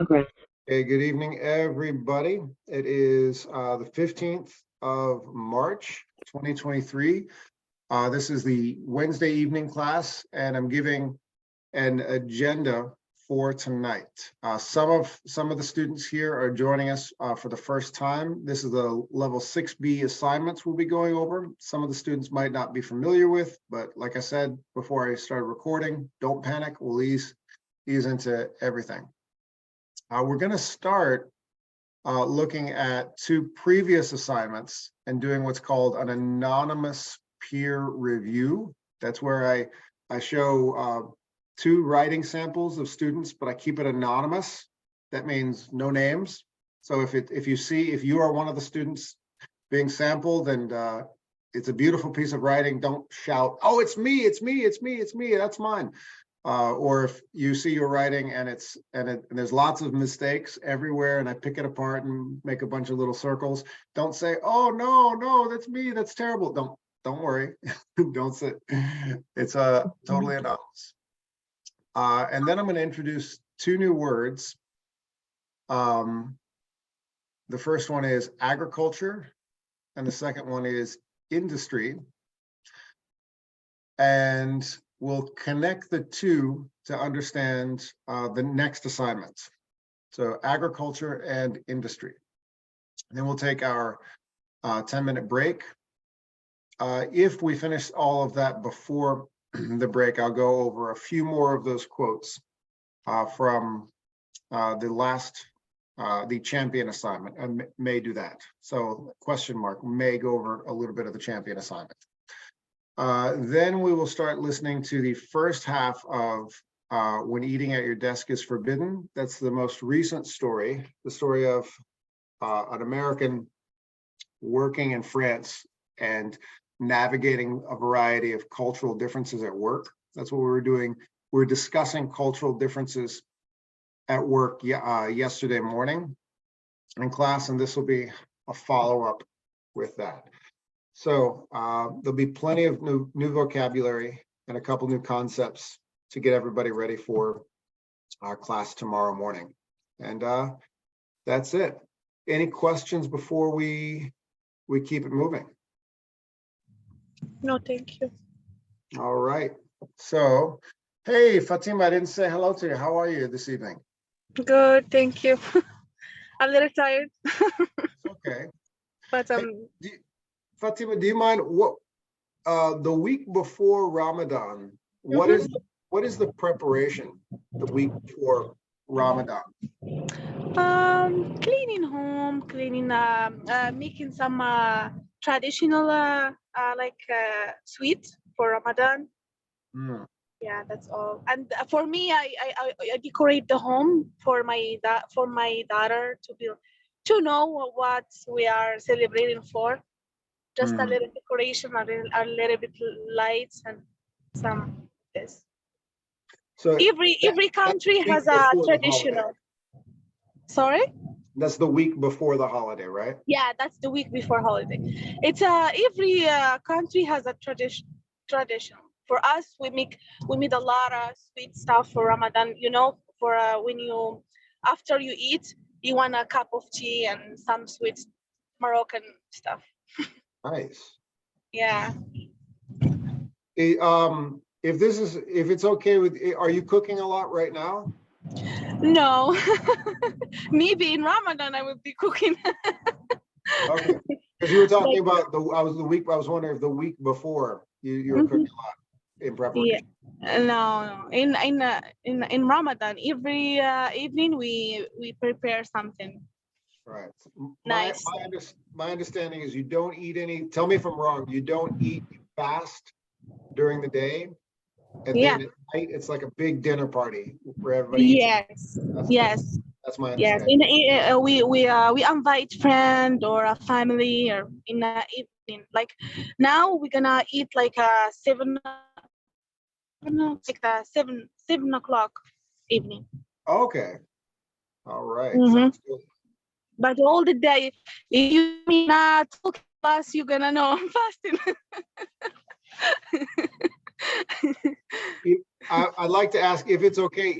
Okay. Hey, good evening, everybody. It is the 15th of March, 2023. This is the Wednesday evening class, and I'm giving an agenda for tonight. Some of the students here are joining us for the first time. This is the level 6B assignments we'll be going over. Some of the students might not be familiar with, but like I said before I started recording, don't panic. We'll ease into everything. We're going to start looking at two previous assignments and doing what's called an anonymous peer review. That's where I show two writing samples of students, but I keep it anonymous. That means no names. So if you are one of the students being sampled and it's a beautiful piece of writing, don't shout, "Oh, it's me, it's me, it's me, it's me, that's mine." Or if you see your writing and there's lots of mistakes everywhere and I pick it apart and make a bunch of little circles, don't say, "Oh, no, that's me, that's terrible." Don't worry. Don't say it's totally anonymous. And then I'm going to introduce two new words. The first one is agriculture and the second one is industry. And we'll connect the two to understand the next assignments. So agriculture and industry. And then we'll take our 10-minute break. If we finish all of that before the break, I'll go over a few more of those quotes from the champion assignment. I may do that. So question mark, may go over a little bit of the champion assignment. Then we will start listening to the first half of When Eating at Your Desk is Forbidden. That's the most recent story, the story of an American working in France and navigating a variety of cultural differences at work. That's what we were doing. We're discussing cultural differences at work yesterday morning in class, and this will be a follow-up with that. So there'll be plenty of new vocabulary and a couple new concepts to get everybody ready for our class tomorrow morning. And that's it. Any questions before we keep it moving? No, thank you. All right. So, hey, Fatima, I didn't say hello to you. How are you this evening? Good, thank you. I'm a little tired. Okay. But Fatima, do you mind what the week before Ramadan? What is the preparation the week before Ramadan? Cleaning home, making some traditional sweets for Ramadan. Mm. Yeah, that's all. And for me, I decorate the home for my daughter to know what we are celebrating for. Just a little decoration, a little bit lights and some this. So every country has a traditional. Sorry? That's the week before the holiday, right? Yeah, that's the week before holiday. It's every country has a tradition. For us, we made a lot of sweet stuff for Ramadan. You know, for when you after you eat, you want a cup of tea and some sweet Moroccan stuff. Nice. Yeah. If it's okay with, are you cooking a lot right now? No. Maybe in Ramadan I will be cooking. Okay. Because you were talking about I was wondering if the week before you were cooking a lot in preparation. Yeah. No. In Ramadan, every evening we prepare something. Right. Nice. My understanding is you don't eat any. Tell me if I'm wrong. You don't eat fast during the day, and then at night it's like a big dinner party for everybody. Yes. That's my understanding. Yes. We invite friend or a family or in the evening. Like now we're gonna eat like a 7 o'clock evening. Okay. All right. Sounds good. But all the day, if you not talk fast, you're gonna know I'm fasting. I'd like to ask if it's okay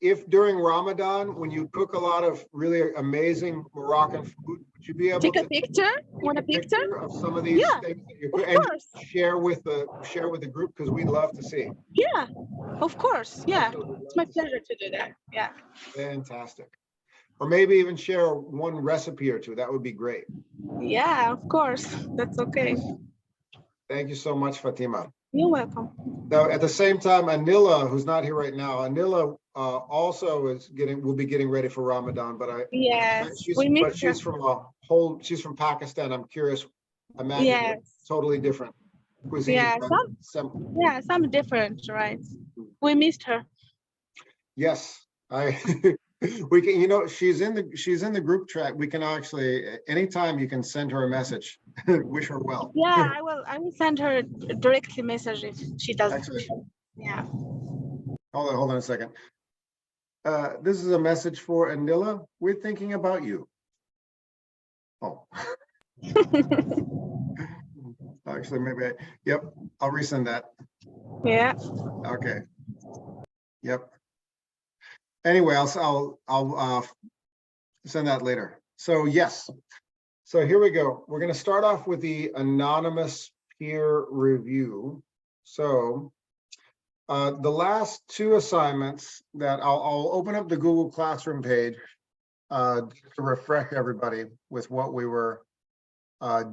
if during Ramadan, when you cook a lot of really amazing Moroccan food, would you be able Take to a picture. take Want a a picture? picture of some of these Yeah, things that you of cook and course. share with the group? Because we'd love to see. Yeah, of course. Yeah, Absolutely, we'd it's love my to see. pleasure to do that. Yeah. Fantastic. Or maybe even share one recipe or two. That would be great. Yeah, of course. That's okay. Thank you so much, Fatima. You're welcome. Now, at the same time, Anila, who's not here right now, Anila also will be getting ready for Ramadan, but Yes, we meet her. she's she's from Pakistan. I'm curious, imagine Yes. totally different cuisine. Yeah, but some different, right? We missed her. yes, we can, she's in the group chat. We can actually, anytime you can send her a message, wish her well. Yeah, I will send her directly message if she doesn't. Excellent. Yeah. Hold on a second. This is a message for Anila. We're thinking about you. Oh. Actually, maybe yep, I'll resend that. Yeah. Okay. Yep. Anyway, I'll send that later. So yes. So here we go. We're going to start off with the anonymous peer review. So the last two assignments that I'll open up the Google Classroom page to refresh everybody with what we were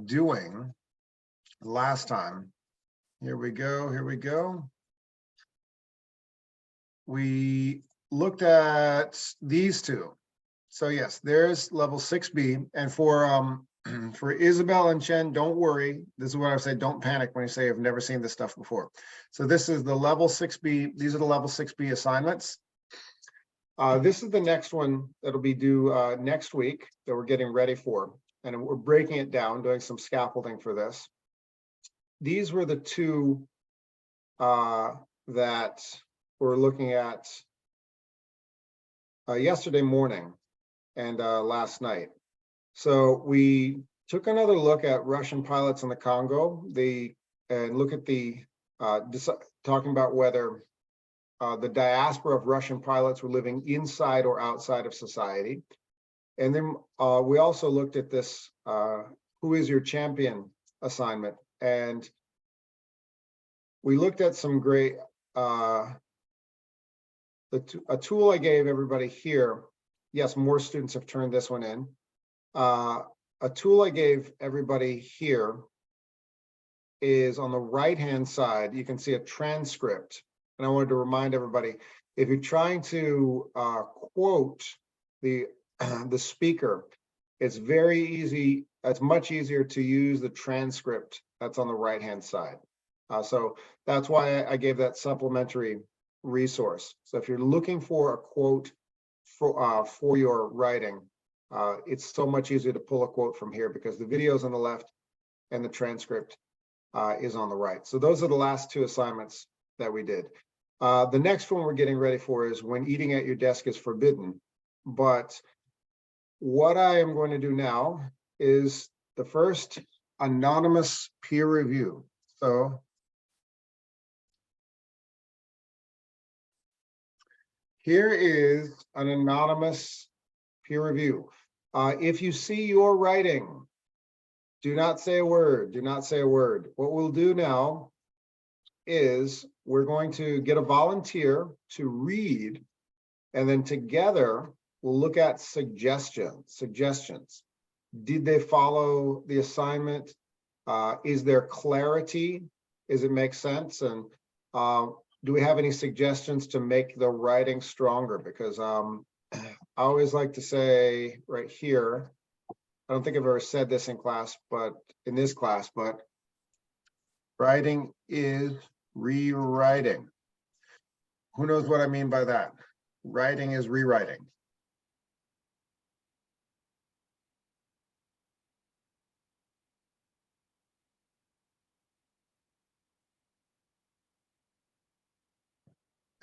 doing last time. Here we go. Here we go. We looked at these two. So yes, there's level 6B. And for Isabel and Chen, don't worry. This is what I say, don't panic when you say I've never seen this stuff before. So this is the level 6B. These are the level 6B assignments. This is the next one that'll be due next week that we're getting ready for. And we're breaking it down, doing some scaffolding for this. These were the two that we're looking at yesterday morning and last night. So we took another look at Russian pilots in the Congo. And look at the talking about whether the diaspora of Russian pilots were living inside or outside of society. And then we also looked at this who is your champion assignment. And we looked at some great a tool I gave everybody here. Yes, more students have turned this one in. A tool I gave everybody here is on the right-hand side. You can see a transcript. And I wanted to remind everybody, if you're trying to quote the speaker, it's very easy. It's much easier to use the transcript that's on the right-hand side. So that's why I gave that supplementary resource. So if you're looking for a quote for your writing, it's so much easier to pull a quote from here because the video's on the left and the transcript is on the right. So those are the last two assignments that we did. The next one we're getting ready for is when eating at your desk is forbidden. But what I am going to do now is the first anonymous peer review. So here is an anonymous peer review. If you see your writing, do not say a word. Do not say a word. What we'll do now is we're going to get a volunteer to read, and then together we'll look at suggestions. Did they follow the assignment? Is there clarity? Does it make sense? And do we have any suggestions to make the writing stronger? Because I always like to say right here, I don't think I've ever said this in class, but in this class, but writing is rewriting. Who knows what I mean by that? Writing is rewriting.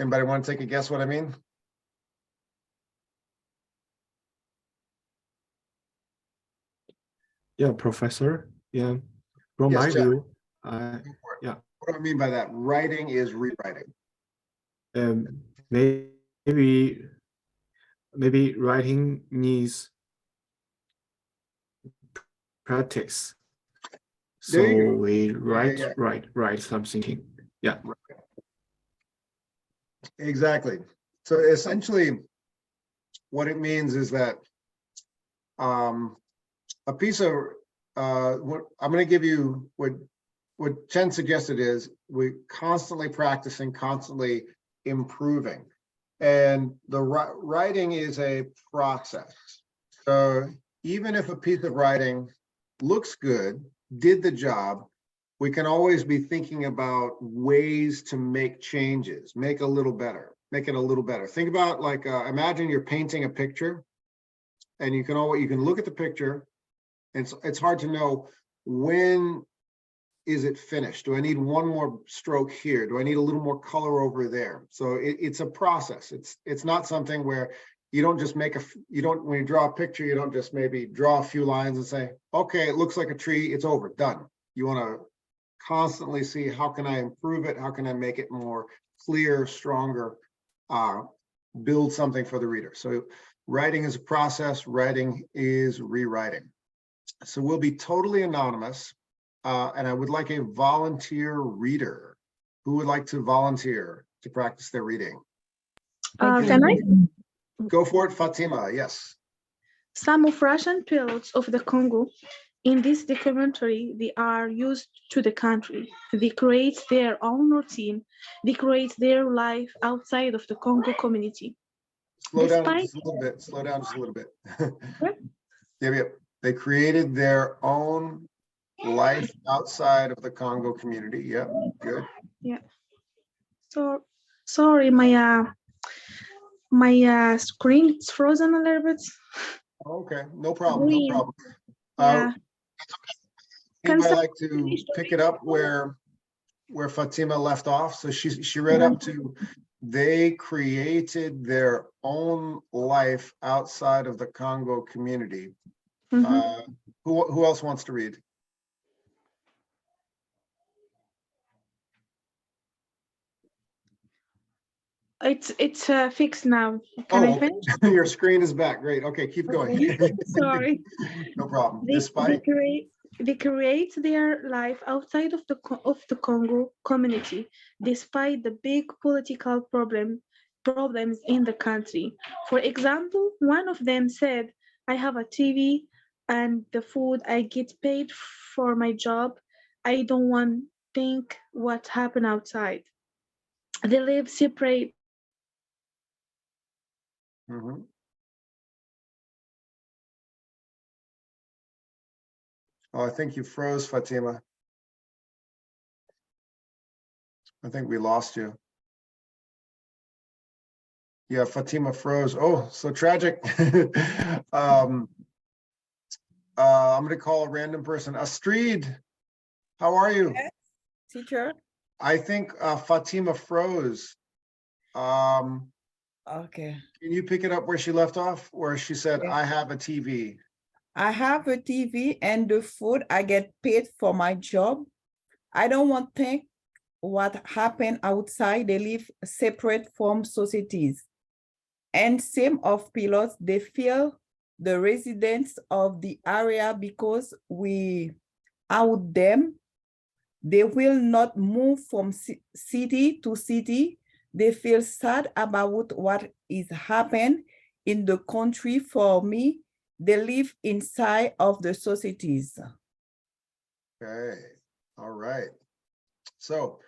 Anybody want to take a guess what I mean? Yeah, Professor. Yeah, from Yes, my Jack. view, Yeah. What do I mean by that? Writing is rewriting. maybe maybe writing needs practice. So There you go. we Yeah. write something. Yeah. Exactly. So essentially, what it means is that a piece of what I'm going to give you what Chen suggested is we constantly practicing, constantly improving, and the writing is a process. So even if a piece of writing looks good, did the job, we can always be thinking about ways to make changes, make it a little better. Think about like imagine you're painting a picture, and you can look at the picture, and it's hard to know when is it finished. Do I need one more stroke here? Do I need a little more color over there? So it's a process. It's not something where you don't just when you draw a picture, you don't just maybe draw a few lines and say, okay, it looks like a tree, it's over, done. You want to constantly see, how can I improve it? How can I make it more clear, stronger, build something for the reader? So writing is a process, writing is rewriting. So we'll be totally anonymous, and I would like a volunteer reader. Who would like to volunteer to practice their reading? Can I? Go for it, Fatima, yes. Some of Russian pilots of the Congo in this documentary, they are used to the country. They create their own routine. They create their life outside of the Congo community. Slow down just a little bit. Slow down just a little bit. Yep. They created their own life outside of the Congo community. Yep, good. Yeah. So sorry, my screen is frozen a little bit. Okay, no problem. No problem. Yeah. Anybody like to pick it up where Fatima left off? So she read up to, they created their own life outside of the Congo community. Who else wants to read? It's fixed now. Can I finish? Your screen is back. Great. Okay, keep going. Sorry. No problem. They create their life outside of the Congo community, despite the big political problems in the country. For example, one of them said, "I have a TV and the food. I get paid for my job. I don't want to think what happened outside." They live separate. Oh, I think you froze, Fatima. I think we lost you. Yeah, Fatima froze. Oh, so tragic. I'm going to call a random person. Astrid, how are you? Yes, teacher. I think Fatima froze. Okay. Can you pick it up where she left off, where she said, Yes. I have a TV? I have a TV and the food. I get paid for my job. I don't want to think what happened outside. They live separate from societies. And same of pilots, they feel the residents of the area because we out them. They will not move from city to city. They feel sad about what is happening in the country. For me, they live inside of the societies. Okay, all right. So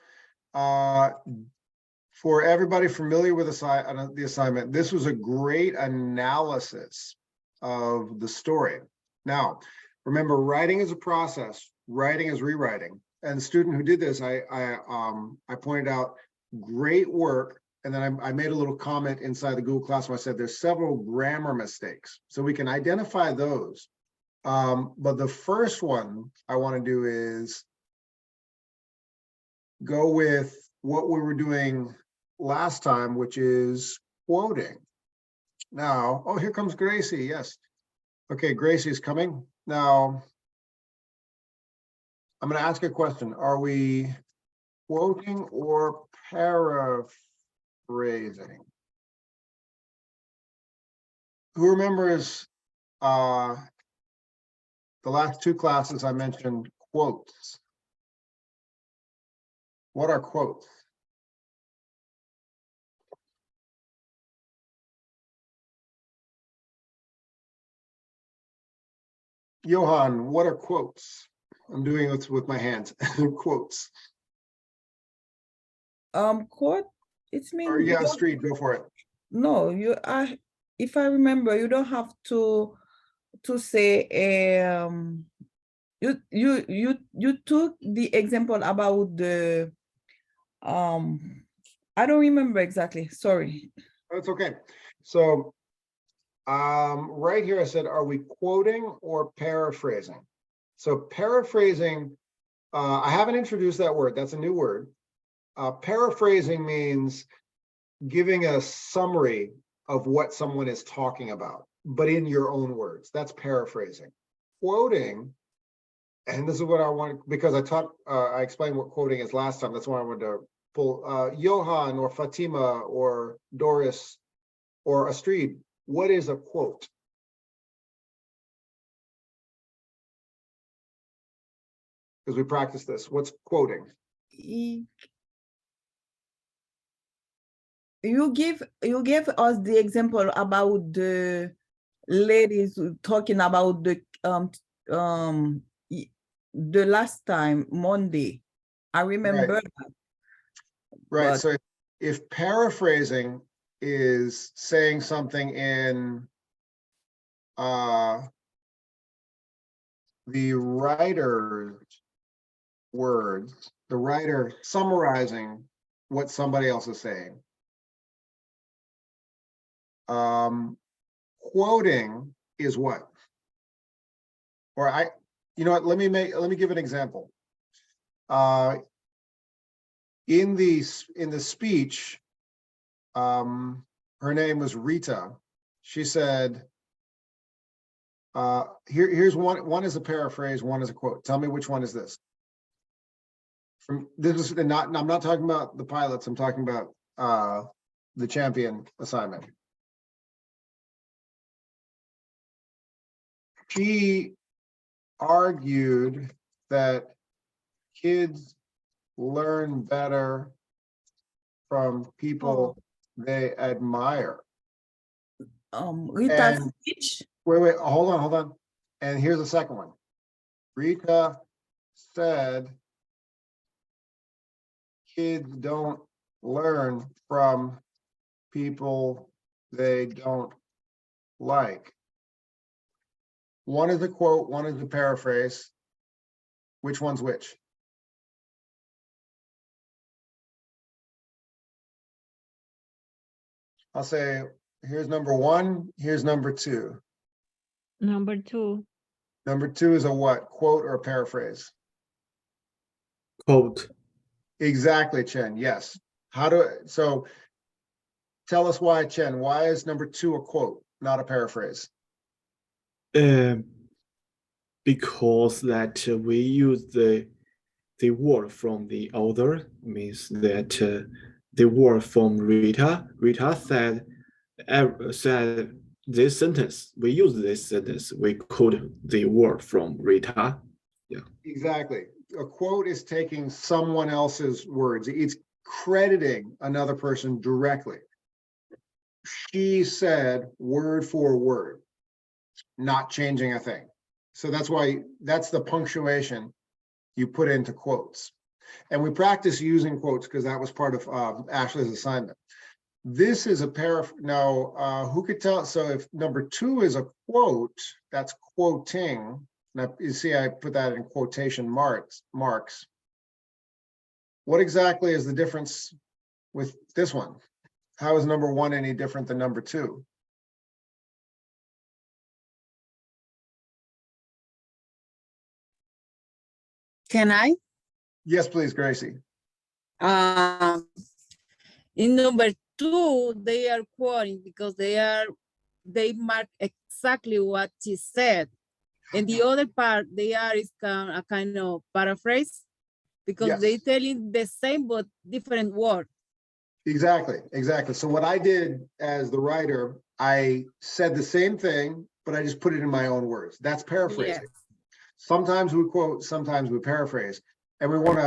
for everybody familiar with the assignment, this was a great analysis of the story. Now, remember, writing is a process, writing is rewriting. And the student who did this, I pointed out, great work. And then I made a little comment inside the Google Classroom. I said there's several grammar mistakes, so we can identify those. But the first one I want to do is go with what we were doing last time, which is quoting. Now, oh, here comes Gracie. Yes. Okay, Gracie is coming. Now, I'm going to ask a question. Are we quoting or paraphrasing? Who remembers the last two classes I mentioned quotes? What are quotes? Johan, what are quotes? I'm doing this with my hands. Quotes. Quote, it's mean. Or you yeah, don't- Street, go for it. No, if I remember, you don't have to say you took the example about the I don't remember exactly, sorry. That's okay. So right here I said, are we quoting or paraphrasing? So paraphrasing, I haven't introduced that word. That's a new word. Paraphrasing means giving a summary of what someone is talking about, but in your own words. That's paraphrasing. Quoting, and this is what I want, because I explained what quoting is last time. That's why I wanted to pull Johan or Fatima or Doris or Astrid. What is a quote? Because we practice this. What's quoting? You gave us the example about the ladies talking about the last time Monday. I remember that. Right. But- So if paraphrasing is saying something in the writer's words, the writer summarizing what somebody else is saying. Quoting is what? Or you know what, let me give an example. In the speech, her name was Rita. She said, here's one is a paraphrase, one is a quote. Tell me which one is this. I'm not talking about the pilots, I'm talking about the champion assignment. She argued that kids learn better from people they admire. Rita's And- speech. Wait, hold on. And here's the second one. Rita said kids don't learn from people they don't like. One is a quote, one is a paraphrase. Which one's which? I'll say, here's number one, here's number two. Number two. Number two is a what? Quote or a paraphrase? Quote. Exactly, Chen, yes. So tell us why, Chen, why is number two a quote, not a paraphrase? Because that we use the word from the author, means that the word from Rita. Rita said this sentence. We use this sentence. We quote the word from Rita. Yeah. Exactly. A quote is taking someone else's words. It's crediting another person directly. She said word for word, not changing a thing. So that's why, that's the punctuation you put into quotes. And we practice using quotes because that was part of Ashley's assignment. This is a now, who could tell? So if number two is a quote, that's quoting. Now, you see, I put that in quotation marks. What exactly is the difference with this one? How is number one any different than number two? Can I? Yes, please, Gracie. In number two, they are quoting because they mark exactly what she said. And the other part, is a kind of paraphrase because Yes. they telling the same but different word. Exactly. So what I did as the writer I said the same thing, but I just put it in my own words. That's paraphrasing. Yes. Sometimes we quote, sometimes we paraphrase, and we want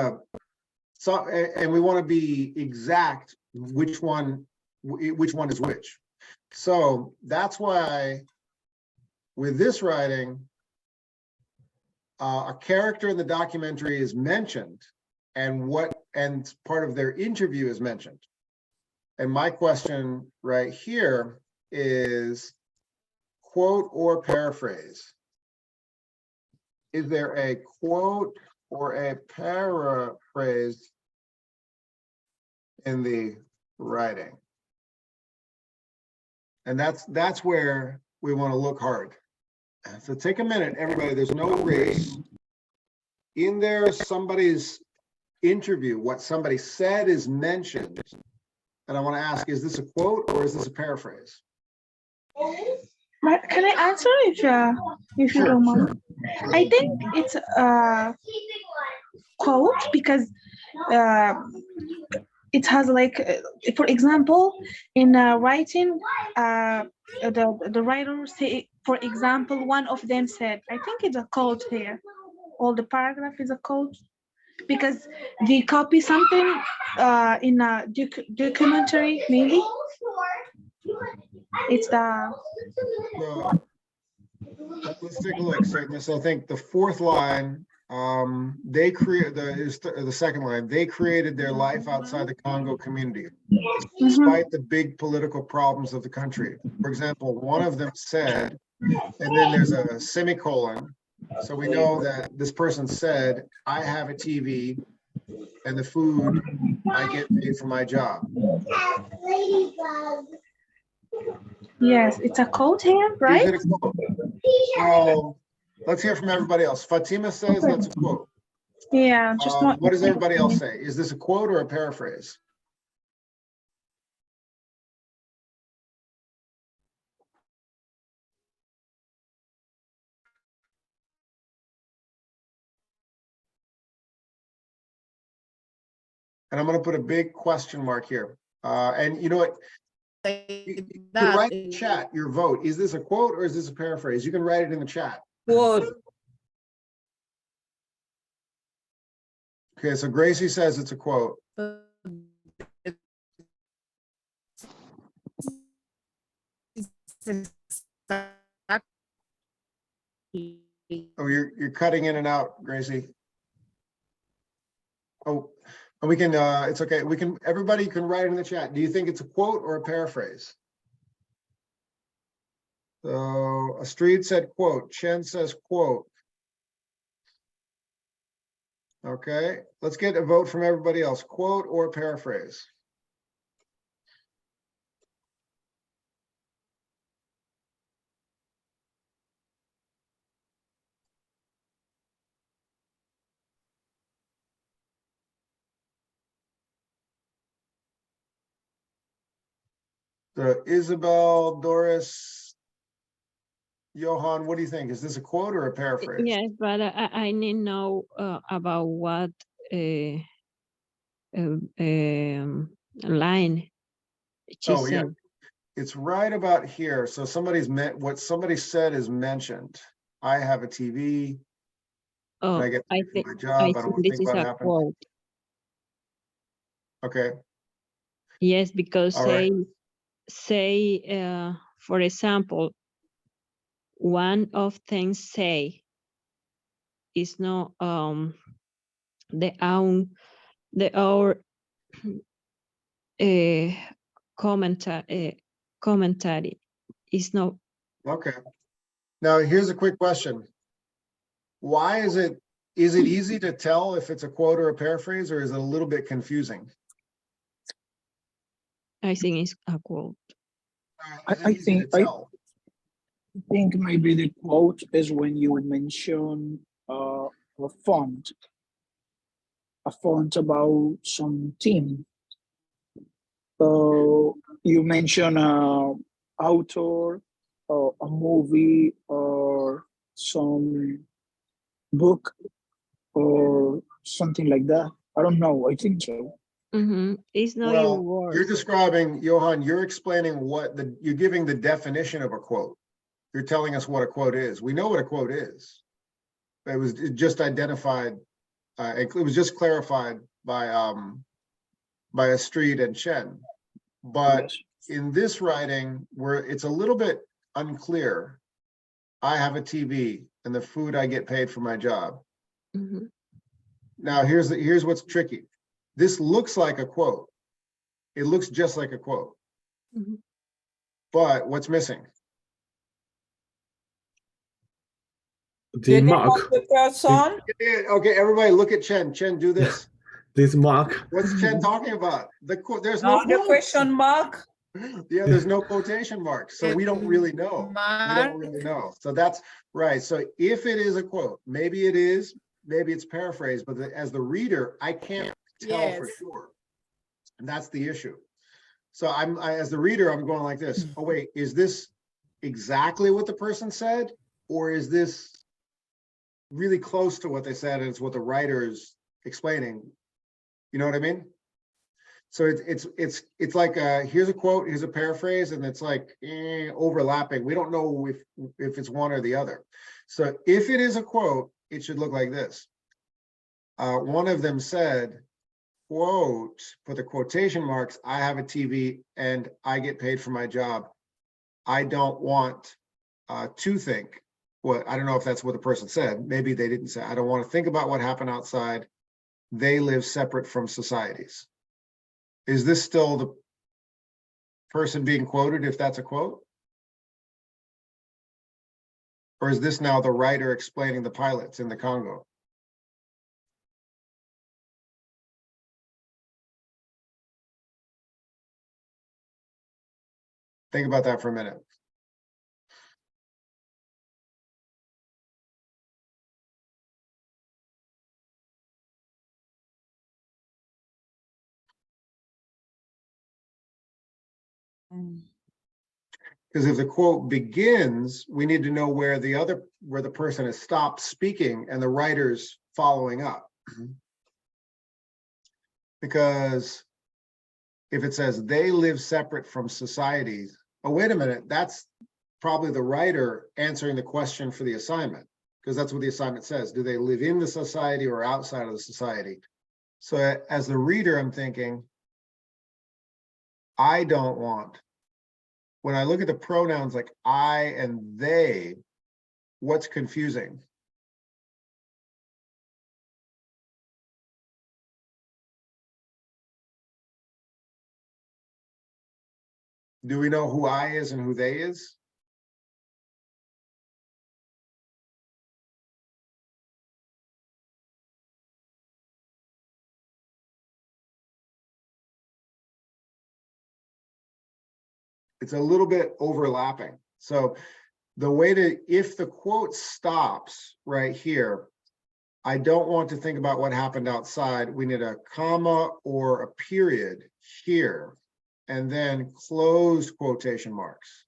to be exact which one is which. So that's why with this writing, a character in the documentary is mentioned, and part of their interview is mentioned. And my question right here is quote or paraphrase. Is there a quote or a paraphrase in the writing? And that's where we want to look hard. So take a minute, everybody. There's no race. In there, somebody's interview, what somebody said is mentioned. And I want to ask, is this a quote or is this a paraphrase? Can I answer if you Sure, don't mind? sure. I think it's a quote because it has like, for example, in writing, the writer say, for example, one of them said, I think it's a quote here. All the paragraph is a quote because they copy something in a documentary, maybe. It's the. So, let's take a look. So I think the fourth line, they create the second line. They created their life outside the Congo community, despite the big political problems of the country. For example, one of them said, and then there's a semicolon. So we know that this person said, I have a TV and the food I get paid for my job. Yes, it's a quote here, right? Is it a quote? So let's hear from everybody else. Fatima says that's a quote. Yeah, just not. What does everybody else say? Is this a quote or a paraphrase? And I'm going to put a big question mark here. And you know what? You can write in the chat your vote. Is this a quote or is this a paraphrase? You can write it in the chat. Quote. Okay, so Gracie says it's a quote. Oh, you're cutting in and out, Gracie. Oh, we can, it's okay. Everybody can write it in the chat. Do you think it's a quote or a paraphrase? So Astrid said quote, Chen says quote. Okay, let's get a vote from everybody else. Quote or paraphrase? So Isabel, Doris, Johan, what do you think? Is this a quote or a paraphrase? Yes, but I need to know about what line she Oh, yeah. said. It's right about here. So what somebody said is mentioned. I have a TV. Oh, and I get I paid for think my job. I don't want to this think is about a what happened. quote. Okay. Yes, because All right. say for example, one of things say is not our commentary is not. Okay. Now here's a quick question. Why is it easy to tell if it's a quote or a paraphrase, or is it a little bit confusing? I think it's a quote. I think maybe the quote is when you mention a font about some team. So you mention a author or a movie or some book or something like that. I don't know. I think so. It's not your Well, word. you're describing, Johan, you're explaining you're giving the definition of a quote. You're telling us what a quote is. We know what a quote is. It just identified, it was just clarified by Astrid and Chen. But Yes. in this writing, where it's a little bit unclear, I have a TV and the food I get paid for my job. Mhm. Now, here's what's tricky. This looks like a quote. It looks just like a quote. Mhm. But what's missing? The The name mark, of the person. Okay, everybody look at Chen. Chen, do this. this mark, What's Chen talking about? The quote, there's No, no the quotes. question mark. Yeah, there's no quotation marks. So we don't really know. We don't really know. So that's right. So if it is a quote, maybe it is, maybe it's paraphrased, but as the reader, I can't tell for Yes. sure. And that's the issue. So as the reader, I'm going like this. Oh, wait, is this exactly what the person said? Or is this really close to what they said and it's what the writer is explaining? You know what I mean? So it's like here's a quote, here's a paraphrase, and it's like overlapping. We don't know if it's one or the other. So if it is a quote, it should look like this. One of them said, quote, put the quotation marks, I have a TV and I get paid for my job. I don't want to think. Well, I don't know if that's what the person said. Maybe they didn't say, I don't want to think about what happened outside. They live separate from societies. Is this still the person being quoted if that's a quote? Or is this now the writer explaining the pilots in the Congo? Think about that for a minute. Because if the quote begins, we need to know where the person has stopped speaking and the writer's following up. Because if it says they live separate from societies, oh, wait a minute, that's probably the writer answering the question for the assignment, because that's what the assignment says. Do they live in the society or outside of the society? So as the reader, I'm thinking, I don't want, when I look at the pronouns like I and they, what's confusing? Do we know who I is and who they is? It's a little bit overlapping. So the way to, if the quote stops right here, I don't want to think about what happened outside. We need a comma or a period here, and then closed quotation marks.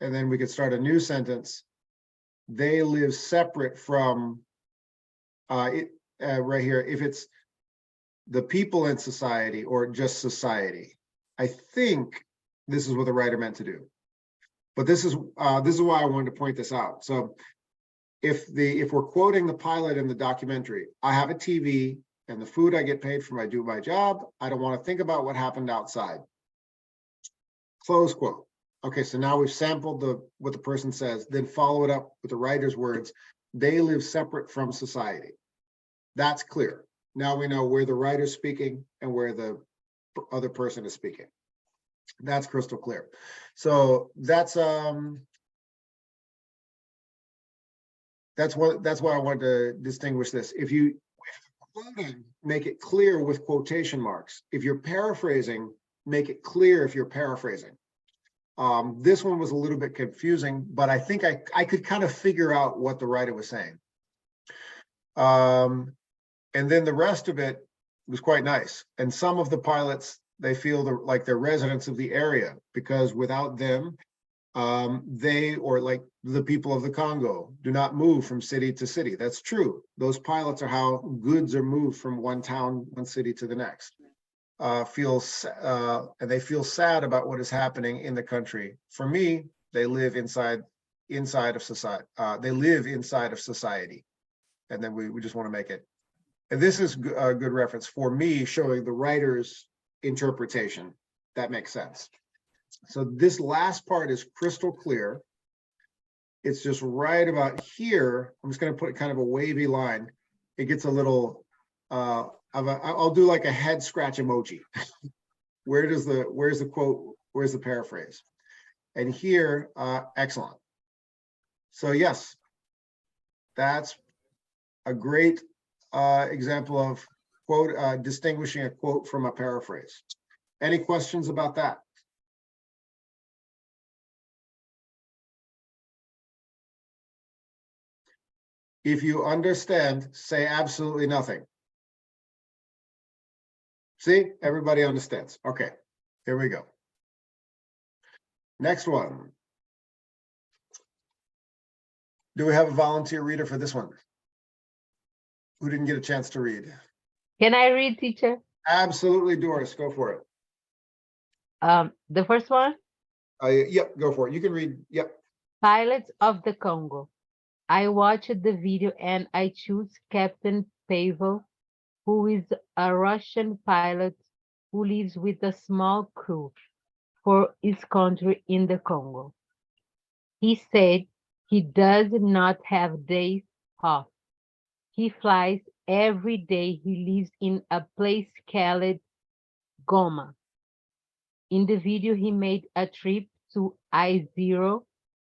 And then we could start a new sentence. They live separate from, right here, if it's the people in society or just society. I think this is what the writer meant to do. But this is why I wanted to point this out. So if we're quoting the pilot in the documentary, I have a TV and the food I get paid for, I do my job. I don't want to think about what happened outside. Close quote. Okay, so now we've sampled what the person says, then follow it up with the writer's words. They live separate from society. That's clear. Now we know where the writer's speaking and where the other person is speaking. That's crystal clear. So that's why I wanted to distinguish this. If you quoting, make it clear with quotation marks. If you're paraphrasing, make it clear if you're paraphrasing. This one was a little bit confusing, but I think I could kind of figure out what the writer was saying. And then the rest of it was quite nice. And some of the pilots, they feel like they're residents of the area, because without them, They, or like the people of the Congo, do not move from city to city. That's true. Those pilots are how goods are moved from one town, one city to the next. And they feel sad about what is happening in the country. For me, they live inside of society. They live inside of society. And then we just want to make it. And this is a good reference for me, showing the writer's interpretation. That makes sense. So this last part is crystal clear. It's just right about here. I'm just going to put kind of a wavy line. It gets a little, I'll do like a head scratch emoji. Where's the quote? Where's the paraphrase? And here, excellent. So yes, that's a great example of quote, distinguishing a quote from a paraphrase. Any questions about that? If you understand, say absolutely nothing. See, everybody understands. Okay, here we go. Next one. Do we have a volunteer reader for this one? Who didn't get a chance to read? Can I read, teacher? Absolutely, Doris, go for it. The first one? Yep, go for it. You can read, yep. Pilots of the Congo. I watched the video and I choose Captain Pavel, who is a Russian pilot who lives with a small crew for his country in the Congo. He said he does not have days off. He flies every day. He lives in a place called Goma. In the video, he made a trip to I0,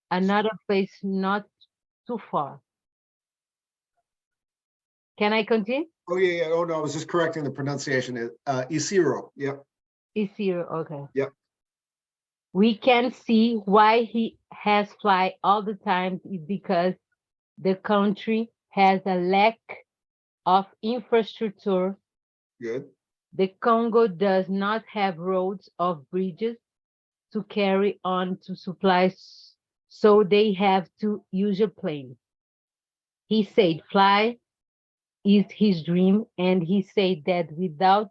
another place not too far. Can I continue? Oh, yeah. Oh, no, I was just correcting the pronunciation. Isiro, yep. Isiro, okay. Yep. We can see why he has fly all the time because the country has a lack of infrastructure. Good. The Congo does not have roads or bridges to carry on to supplies, so they have to use a plane. He said fly is his dream, and he said that without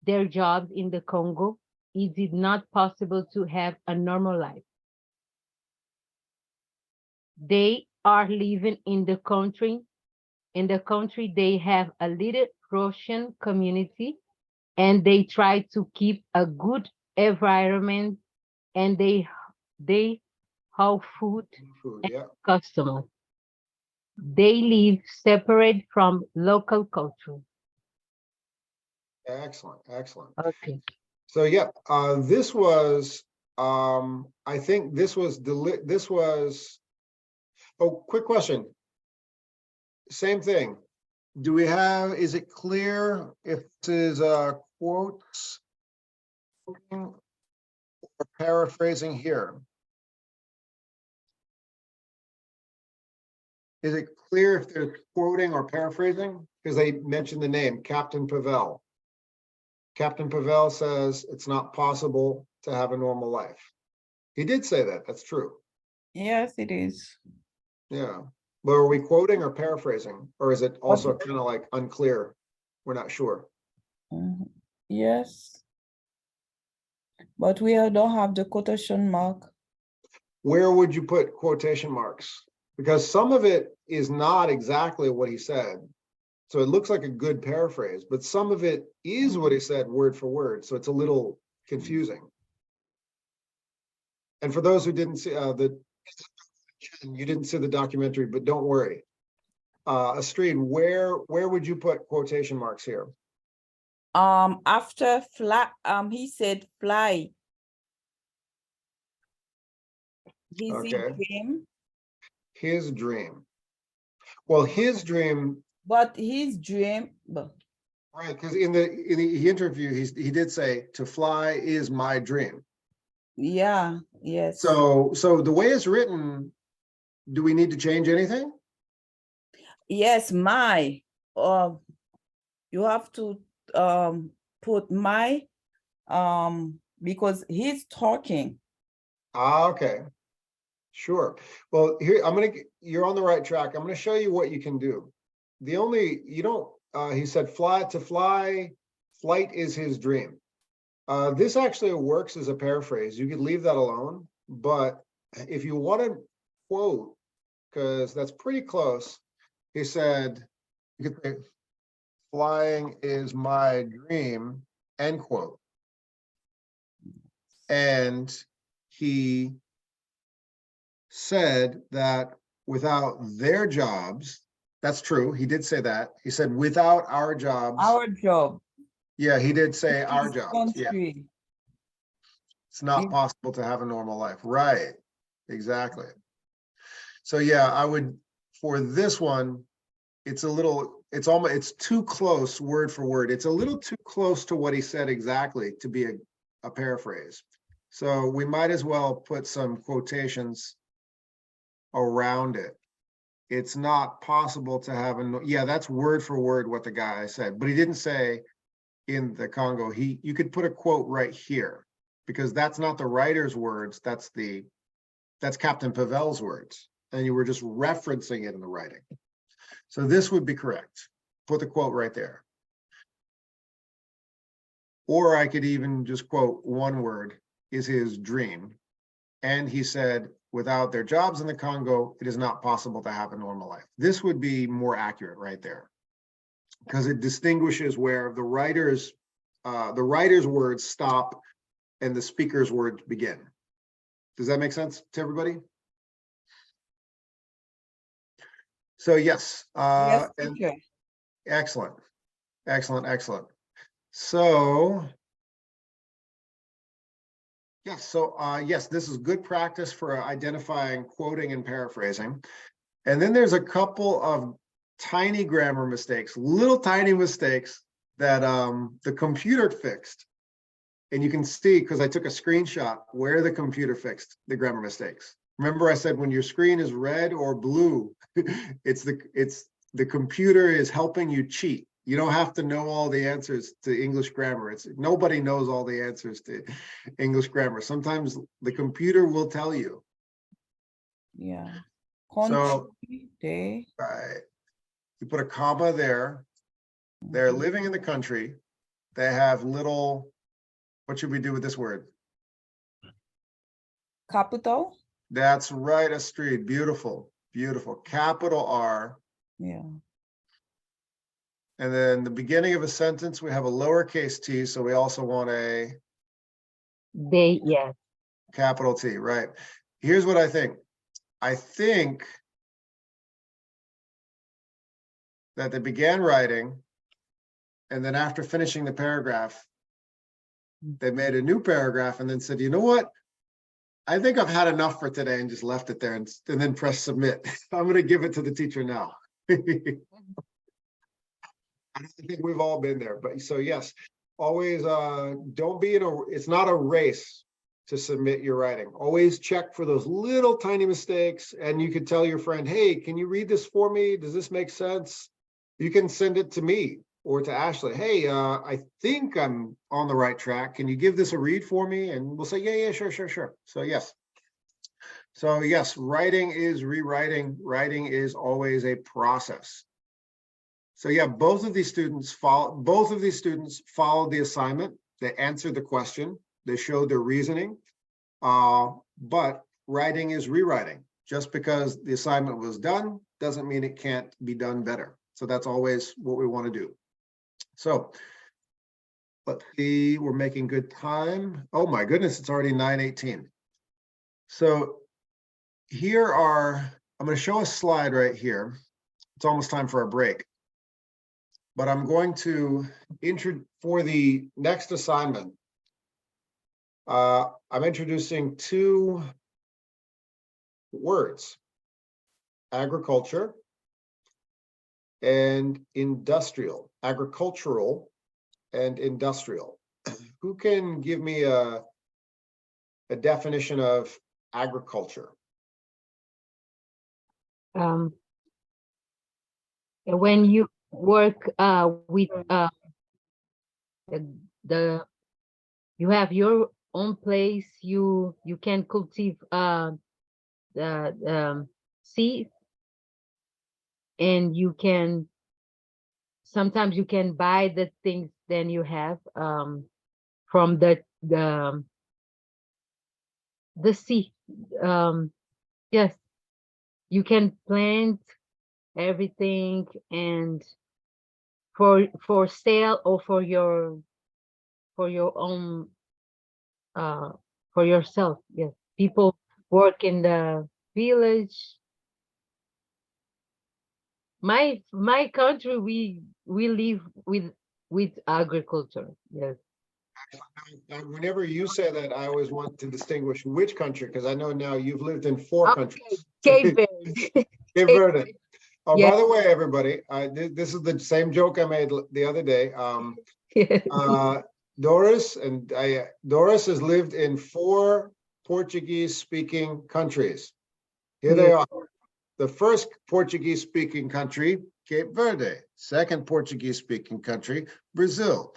their jobs in the Congo, it is not possible to have a normal life. They are living in the country. In the country, they have a little Russian community, and they try to keep a good environment, and they have food and Yeah. customers. They live separate from local culture. Excellent, excellent. Okay. So yeah, this was, I think this was, oh, quick question. Same thing. Do we have, is it clear if this is quotes or paraphrasing here? Is it clear if they're quoting or paraphrasing? Because they mentioned the name, Captain Pavel. Captain Pavel says it's not possible to have a normal life. He did say that, that's true. Yes, it is. Yeah, but are we quoting or paraphrasing? Or is it also kind of like unclear? We're not sure. Yes. But we don't have the quotation mark. Where would you put quotation marks? Because some of it is not exactly what he said. So it looks like a good paraphrase, but some of it is what he said word for word. So it's a little confusing. And for those who didn't see you didn't see the documentary, but don't worry. Astrid, where would you put quotation marks here? After fly, he said fly. His dream. His dream. Well, his dream. But his dream. Right, because in the interview, he did say to fly is my dream. Yeah. Yes. So the way it's written, do we need to change anything? Yes, my. You have to put my because he's talking. Okay. Sure. Well, here, you're on the right track. I'm gonna show you what you can do. You don't, he said flight is his dream. This actually works as a paraphrase. You could leave that alone, but if you want to quote, because that's pretty close, he said, you could say, flying is my dream, end quote. And he said that without their jobs, that's true, he did say that. He said without our jobs. Our job. Yeah, he did say in our this jobs. Yeah, country. it's not Yeah. possible to have a normal life. Right, exactly. So yeah, I would, for this one, it's too close word for word. It's a little too close to what he said exactly to be a paraphrase. So we might as well put some quotations around it. It's not possible to have yeah, that's word for word what the guy said, but he didn't say in the Congo. You could put a quote right here, because that's not the writer's words, that's Captain Pavel's words, and you were just referencing it in the writing. So this would be correct. Put the quote right there. Or I could even just quote one word, is his dream. And he said, without their jobs in the Congo, it is not possible to have a normal life. This would be more accurate right there, because it distinguishes where the writer's words stop and the speaker's words begin. Does that make sense to everybody? So yes, Yes, and teacher. excellent, excellent, excellent. So yes, yes, this is good practice for identifying, quoting, and paraphrasing. And then there's a couple of tiny grammar mistakes, little tiny mistakes that the computer fixed. And you can see, because I took a screenshot, where the computer fixed the grammar mistakes. Remember I said when your screen is red or blue, it's the computer is helping you cheat. You don't have to know all the answers to English grammar. Nobody knows all the answers to English grammar. Sometimes the computer will tell you. Yeah. So, Country, right, you put a comma there. They're living in the country. They have little, what should we do with this word? capital. That's right, Astrid. Beautiful, beautiful. Capital R. Yeah. And then the beginning of a sentence, we have a lowercase t, so we also want a Yes. capital T, right? Here's what I think. I think that they began writing, and then after finishing the paragraph, they made a new paragraph and then said, you know what? I think I've had enough for today, and just left it there and then press submit. I'm going to give it to the teacher now. I think we've all been there, but so yes, always don't be it's not a race to submit your writing. Always check for those little tiny mistakes, and you could tell your friend, hey, can you read this for me? Does this make sense? You can send it to me or to Ashley. Hey, I think I'm on the right track. Can you give this a read for me? And we'll say, yeah, sure. So yes. So yes, writing is rewriting. Writing is always a process. So yeah, both of these students followed the assignment. They answered the question. They showed their reasoning. But writing is rewriting. Just because the assignment was done doesn't mean it can't be done better. So that's always what we want to do. So let's see, we're making good time. Oh my goodness, it's already 9:18. So I'm going to show a slide right here. It's almost time for a break. But I'm going to for the next assignment, I'm introducing two words, agriculture and industrial, agricultural and industrial. Who can give me a definition of agriculture? When you work with you have your own place, you can cultivate sea, and you can sometimes you can buy the things then you have from the sea. Yes, you can plant everything and for sale or for your own for yourself. Yes, people work in the village. My country, we live with agriculture. Yes. Whenever you say that, I always want to distinguish which country, because I know now you've lived in 4 countries. Cape Verde. Cape Verde. Oh, Yeah. by the way, everybody, this is the same joke I made the other day. Doris has lived in 4 Portuguese-speaking countries. Here they are. The first Portuguese-speaking country, Cape Verde. Second Portuguese-speaking country, Brazil.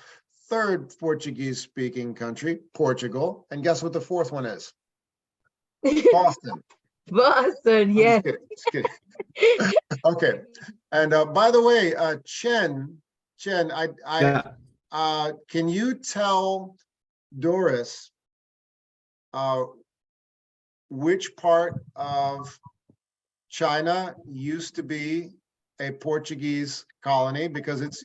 Third Portuguese-speaking country, Portugal. And guess what the 4th one is? Boston. Boston, yes. Just kidding. Okay. And by the way, Chen, can you tell Doris which part of China used to be a Portuguese colony, because it's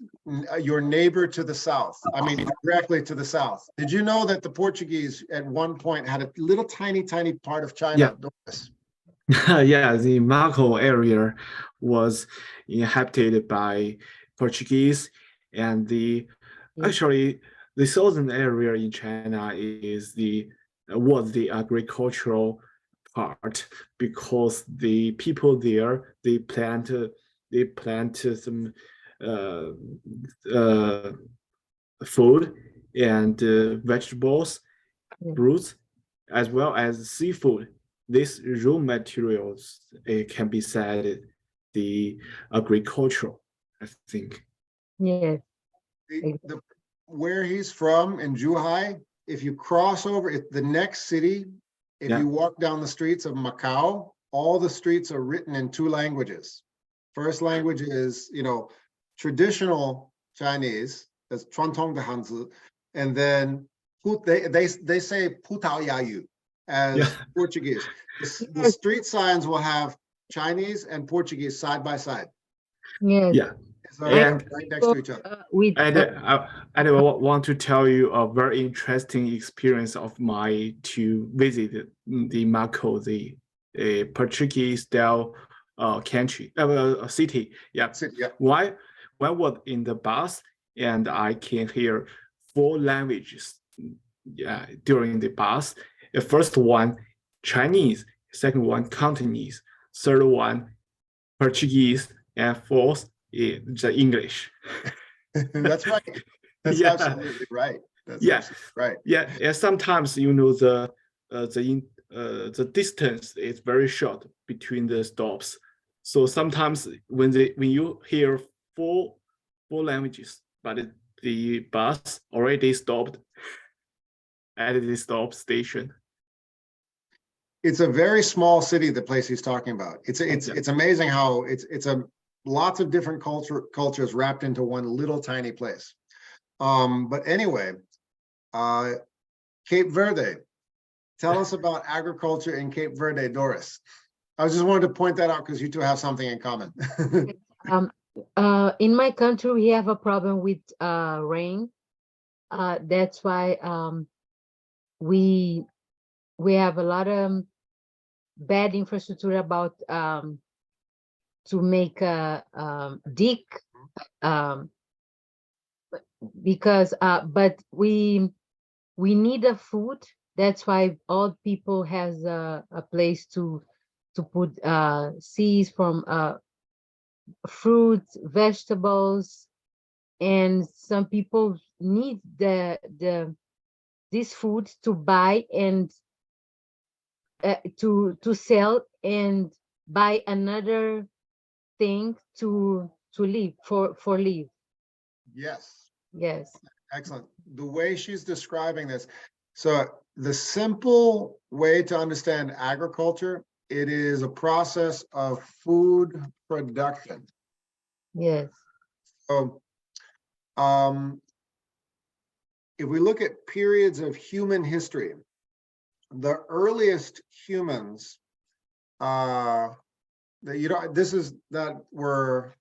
your neighbor to the south. I mean, directly to the south. Did you know that the Portuguese at one point had a little tiny part of China? Yeah. Yeah, the Marco area was inhabited by Portuguese, and actually the southern area in China was the agricultural part, because the people there they plant some food and vegetables, fruits, as well as seafood. These raw materials can be said the agricultural, I think. Yes. Where he's from in Zhuhai, if you cross over the next city, if you walk down the streets of Macau, all the streets are written in 2 languages. First language is, traditional Chinese, that's Chuantong de Hanzi, and then they say Putao Yayu as Portuguese. The street signs will have Chinese and Portuguese side by side. Yes. Yeah. And right next to each other. I want to tell you a very interesting experience of my to visit the Macau, the Portuguese style country, city. Yeah. Why was in the bus and I can hear 4 languages during the bus. The first one Chinese, second one Cantonese, third one Portuguese, and fourth the English. That's right. That's absolutely right. That's absolutely right. Yeah, and sometimes the distance is very short between the stops. So sometimes when you hear 4 languages, but the bus already stopped at the stop station. It's a very small city, the place he's talking about. It's amazing how it's a lots of different cultures wrapped into one little tiny place. But anyway, Cape Verde. Tell us about agriculture in Cape Verde, Doris. I just wanted to point that out because you two have something in common. In my country, we have a problem with rain. That's why we have a lot of bad infrastructure about to make a dig, because but we need a food. That's why all people has a place to put seeds from fruits, vegetables, and some people need this food to buy and to sell and buy another thing to live for live. Yes. Yes. Excellent. The way she's describing this, so the simple way to understand agriculture It is a process of food production. Yes. So, if we look at periods of human history, the earliest humans, that were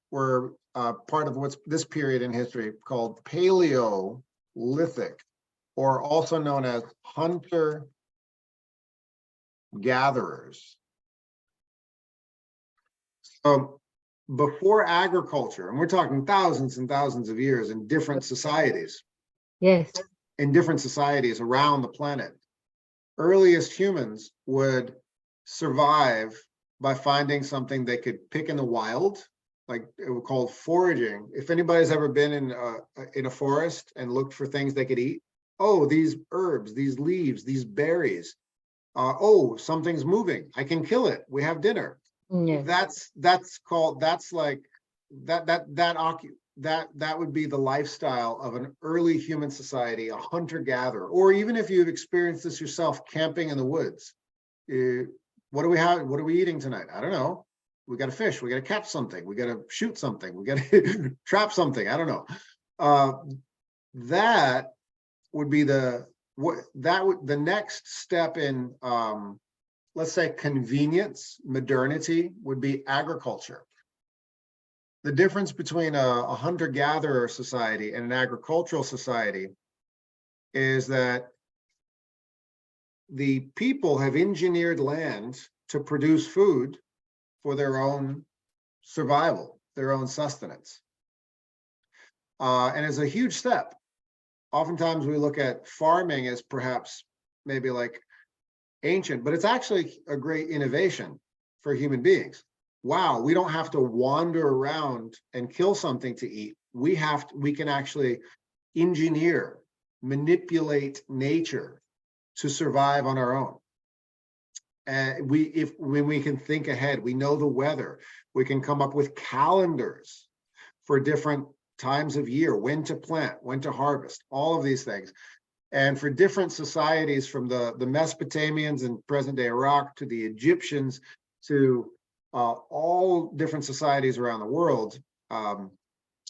part of what's this period in history called Paleolithic, or also known as hunter-gatherers. So before agriculture, and we're talking thousands and thousands of years in different societies, Yes. around the planet, earliest humans would survive by finding something they could pick in the wild, like it was called foraging. If anybody's ever been in a forest and looked for things they could eat, oh, these herbs, these leaves, these berries. Oh, something's moving. I can kill it. We have dinner. Yes. That would be the lifestyle of an early human society, a hunter-gatherer. Or even if you've experienced this yourself, camping in the woods. What do we have? What are we eating tonight? I don't know. We got to fish. We got to catch something. We got to shoot something. We got to trap something. I don't know. That would be the next step in, let's say, convenience, modernity, would be agriculture. The difference between a hunter-gatherer society and an agricultural society is that the people have engineered land to produce food for their own survival, their own sustenance. And it's a huge step. Oftentimes we look at farming as perhaps maybe like ancient, but it's actually a great innovation for human beings. Wow, we don't have to wander around and kill something to eat. We can actually engineer, manipulate nature to survive on our own. And when we can think ahead, we know the weather, we can come up with calendars for different times of year, when to plant, when to harvest, all of these things. And for different societies, from the Mesopotamians in present-day Iraq to the Egyptians to all different societies around the world, in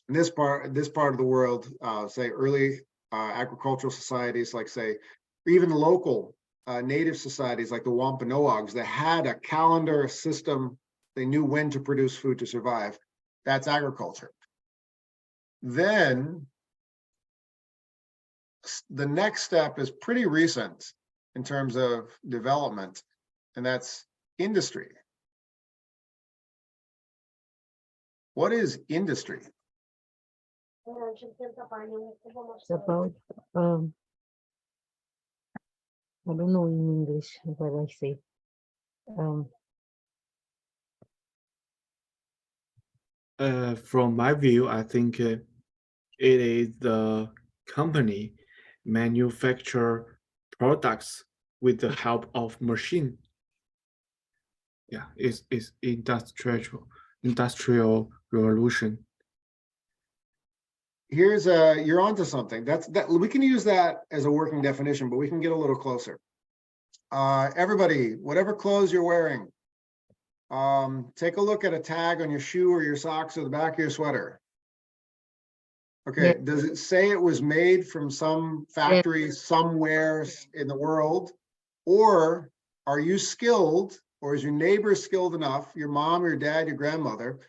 this part of the world, say early agricultural societies, like say, or even local native societies like the Wampanoags that had a calendar system. They knew when to produce food to survive. That's agriculture. Then the next step is pretty recent in terms of development, and that's industry. What is industry? It's about, I don't know in English what I say. From my view, I think it is the company manufacture products with the help of machine. Yeah, it's industrial revolution. Here's you're onto something. That we can use that as a working definition, but we can get a little closer. Everybody, whatever clothes you're wearing, take a look at a tag on your shoe or your socks or the back of your sweater. Okay, Yeah. does it say it was made from some factory somewhere in the world? Or are you skilled, or is your neighbor skilled enough, your mom, your dad, your grandmother,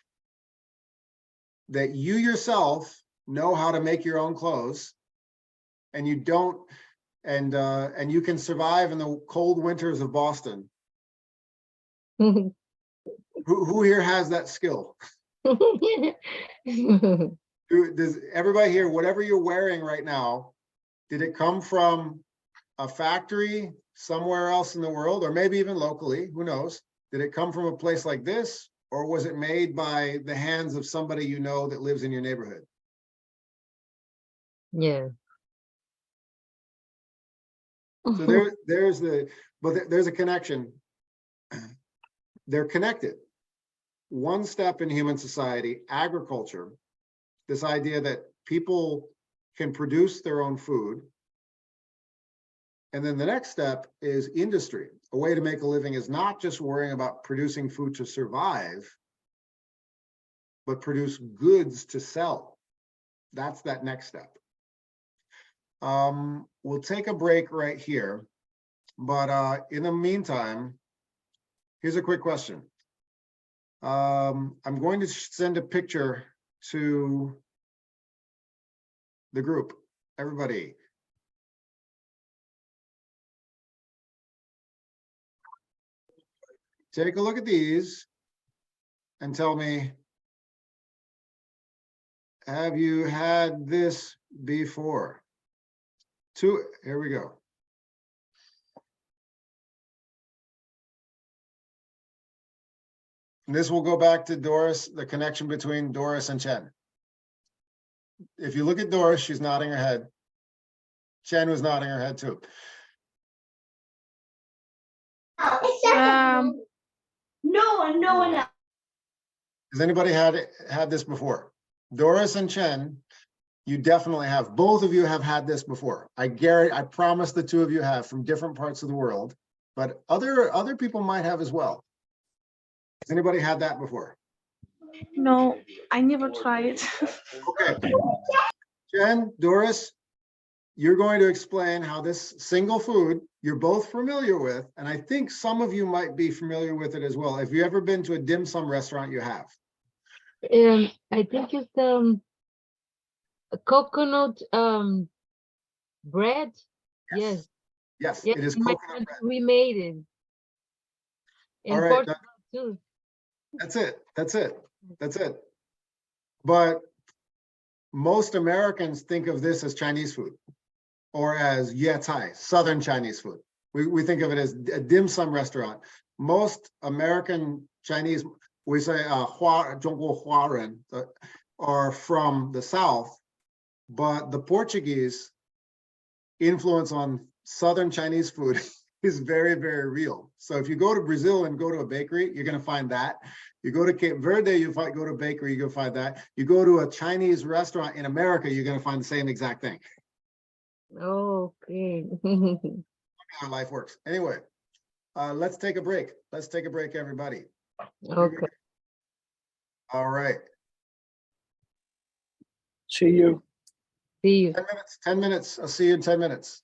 that you yourself know how to make your own clothes, and you don't, and you can survive in the cold winters of Boston? Who here has that skill? Does everybody here, whatever you're wearing right now, did it come from a factory somewhere else in the world, or maybe even locally? Who knows? Did it come from a place like this, or was it made by the hands of somebody you know that lives in your neighborhood? Yeah. So there's a connection. They're connected. One step in human society, agriculture, this idea that people can produce their own food And then the next step is industry. A way to make a living is not just worrying about producing food to survive, but produce goods to sell. That's that next step. We'll take a break right here, but in the meantime, here's a quick question. I'm going to send a picture to the group, everybody. Take a look at these and tell me, have you had this before? Here we go. And this will go back to Doris, the connection between Doris and Chen. If you look at Doris, she's nodding her head. Chen was nodding her head too. No one else. Has anybody had this before? Doris and Chen, you definitely have. Both of you have had this before. I promise the two of you have, from different parts of the world, but other people might have as well. Has anybody had that before? No, I never tried it. Okay. Jen, Doris, you're going to explain how this single food you're both familiar with, and I think some of you might be familiar with it as well. If you've ever been to a dim sum restaurant, you have. I think it's a coconut bread. Yes. Yes, Yes, it is in my coconut bread. country we made it. In All right, Portugal too. That's it. But most Americans think of this as Chinese food or as yatai, Southern Chinese food. We think of it as a dim sum restaurant. Most American Chinese, we say Zhongguo Huaren, are from the South, but the Portuguese influence on Southern Chinese food is very, very real. So if you go to Brazil and go to a bakery, you're going to find that. You go to Cape Verde, you go to a bakery, you're going to find that. You go to a Chinese restaurant in America, you're going to find the same exact thing. Okay. How life works. Anyway, let's take a break. Let's take a break, everybody. Okay. All right. See you. See you. 10 minutes, 10 minutes. I'll see you in 10 minutes.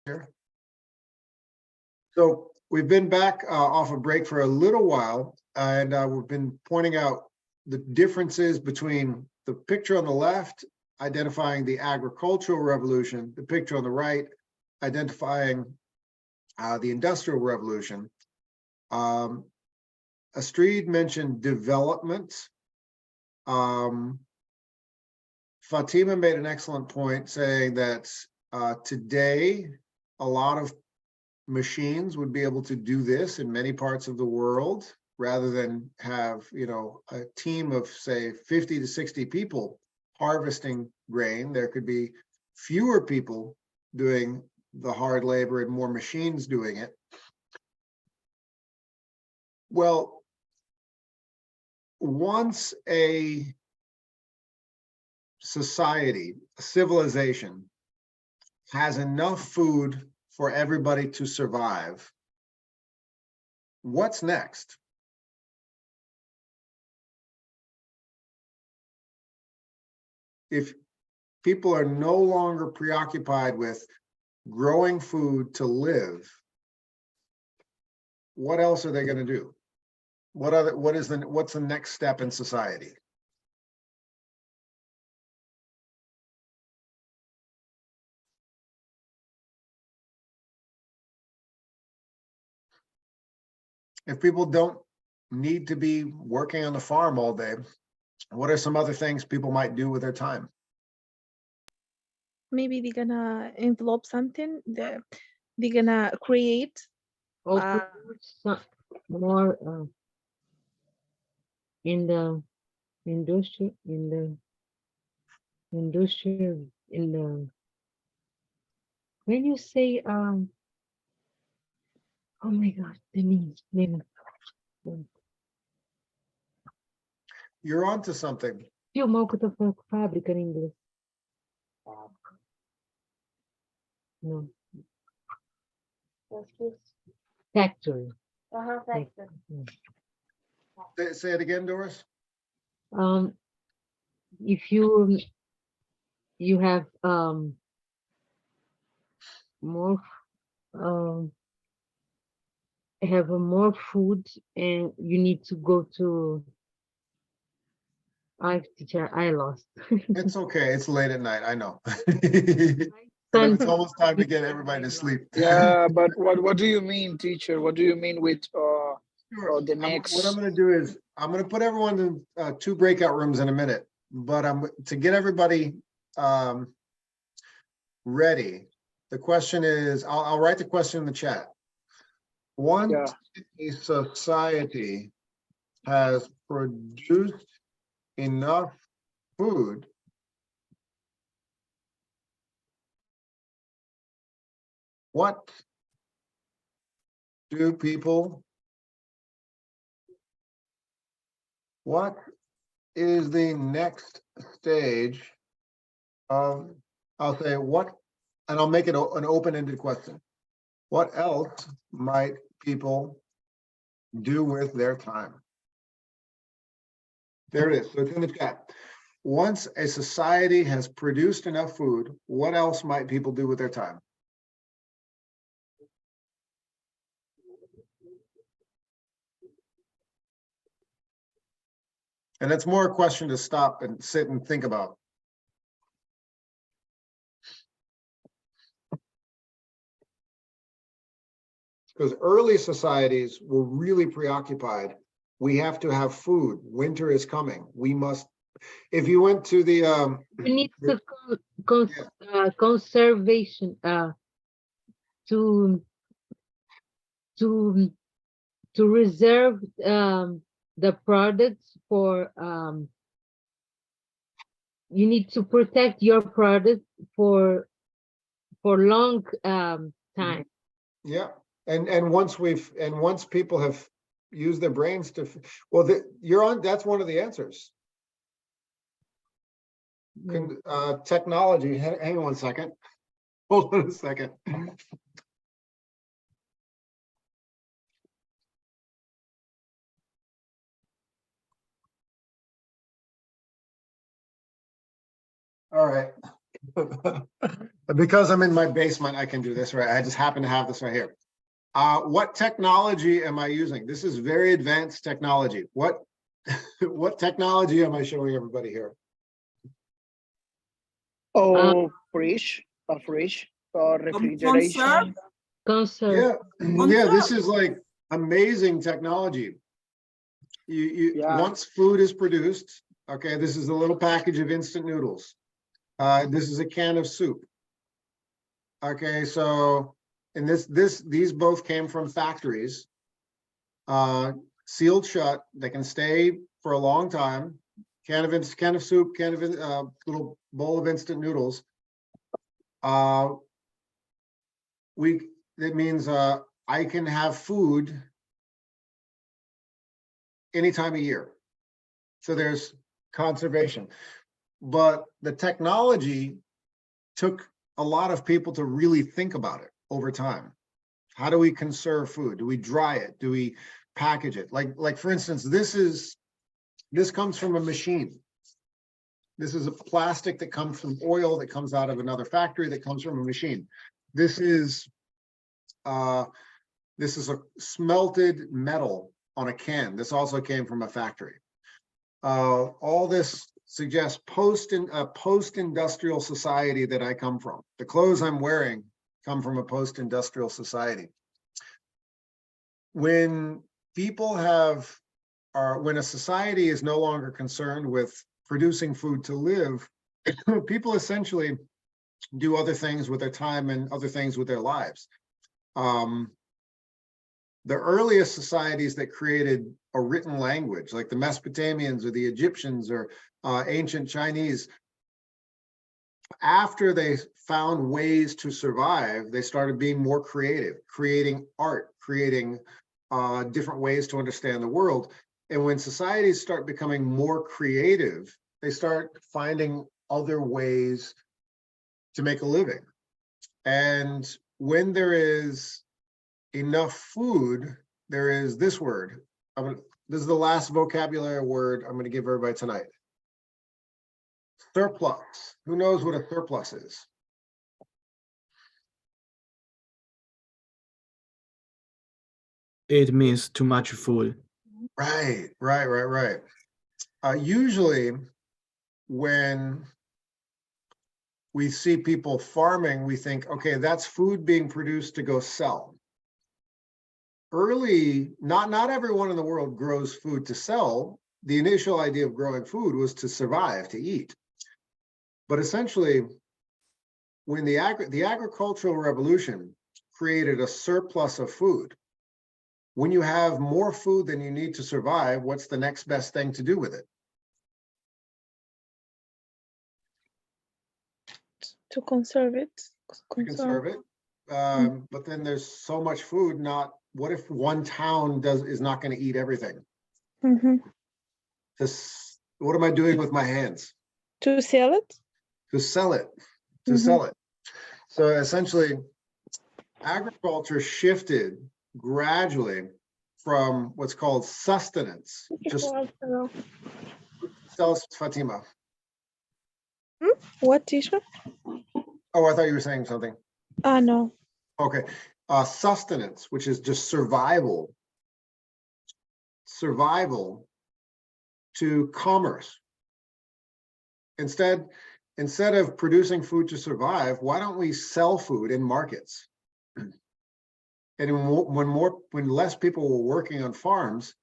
Here. So we've been back off a break for a little while, and we've been pointing out the differences between the picture on the left, identifying the agricultural revolution, the picture on the right, identifying the industrial revolution. Astrid mentioned development. Fatima made an excellent point saying that today, a lot of machines would be able to do this in many parts of the world, rather than have, you know, a team of say 50 to 60 people harvesting grain. There could be fewer people doing the hard labor and more machines doing it. Well, once a society, a civilization, has enough food for everybody to survive, what's next? If people are no longer preoccupied with growing food to live, what else are they going to do? What's the next step in society? If people don't need to be working on the farm all day, what are some other things people might do with their time? Maybe they're gonna envelope something. They're gonna create. Also, more in the industry, when you say oh my God, the name. You're onto something. Filmou que eu tô falando fábrica em inglês. No. Factory. Say it again, Doris. If you have more have more food and you need to go to I lost. It's okay. It's late at night. I know. It's almost time to get everybody to sleep. Yeah, but what do you mean, teacher? What do you mean with Sure. the next? What I'm going to do is I'm going to put everyone in 2 breakout rooms in a minute, but to get everybody ready. The question is, I'll write the question in the chat. Once a society has produced enough food, what do people, what is the next stage of, I'll say what, and I'll make it an open-ended question. What else might people do with their time? There it is. So it's in the chat. Once a society has produced enough food, what else might people do with their time? And it's more a question to stop and sit and think about. Because early societies were really preoccupied. We have to have food. Winter is coming. We must, if you went to the We need to conservation to reserve the products for you need to protect your product for long time. Yeah, and once people have used their brains to, well, that's one of the answers. Technology. Hang on 1 second. Hold on a second. All right. Because I'm in my basement, I can do this, right? I just happen to have this right here. What technology am I using? This is very advanced technology. What what technology am I showing everybody here? Oh, fridge, a fridge, or refrigeration. Conserve. Yeah, yeah, this is like amazing technology. Yeah. Once food is produced, okay, this is a little package of instant noodles. This is a can of soup. Okay, so, and these both came from factories, sealed shut. They can stay for a long time. Can of soup, little bowl of instant noodles. That means I can have food any time of year. So there's conservation, but the technology took a lot of people to really think about it over time. How do we conserve food? Do we dry it? Do we package it? Like for instance, this comes from a machine. This is a plastic that comes from oil that comes out of another factory that comes from a machine. This is a smelted metal on a can. This also came from a factory. All this suggests post-industrial society that I come from. The clothes I'm wearing come from a post-industrial society. When people when a society is no longer concerned with producing food to live, people essentially do other things with their time and other things with their lives. The earliest societies that created a written language, like the Mesopotamians or the Egyptians or ancient Chinese, after they found ways to survive, they started being more creative, creating art, creating different ways to understand the world. And when societies start becoming more creative, they start finding other ways to make a living. And when there is enough food, there is this word. This is the last vocabulary word I'm going to give everybody tonight. Surplus. Who knows what a surplus is? It means too much food. Right. Usually when we see people farming, we think, okay, that's food being produced to go sell. Not everyone in the world grows food to sell. The initial idea of growing food was to survive, to eat. But essentially, when the agricultural revolution created a surplus of food, when you have more food than you need to survive, what's the next best thing to do with it? To conserve it. Conserve it. But then there's so much food, what if one town is not going to eat everything? What am I doing with my hands? To sell it? To sell it. To sell it. So essentially, agriculture shifted gradually from what's called sustenance. Just tell us, Fatima. What, teacher? Oh, I thought you were saying something. No. Okay. Sustenance, which is just survival to commerce. Instead of producing food to survive, why don't we sell food in markets? And when less people were working on farms,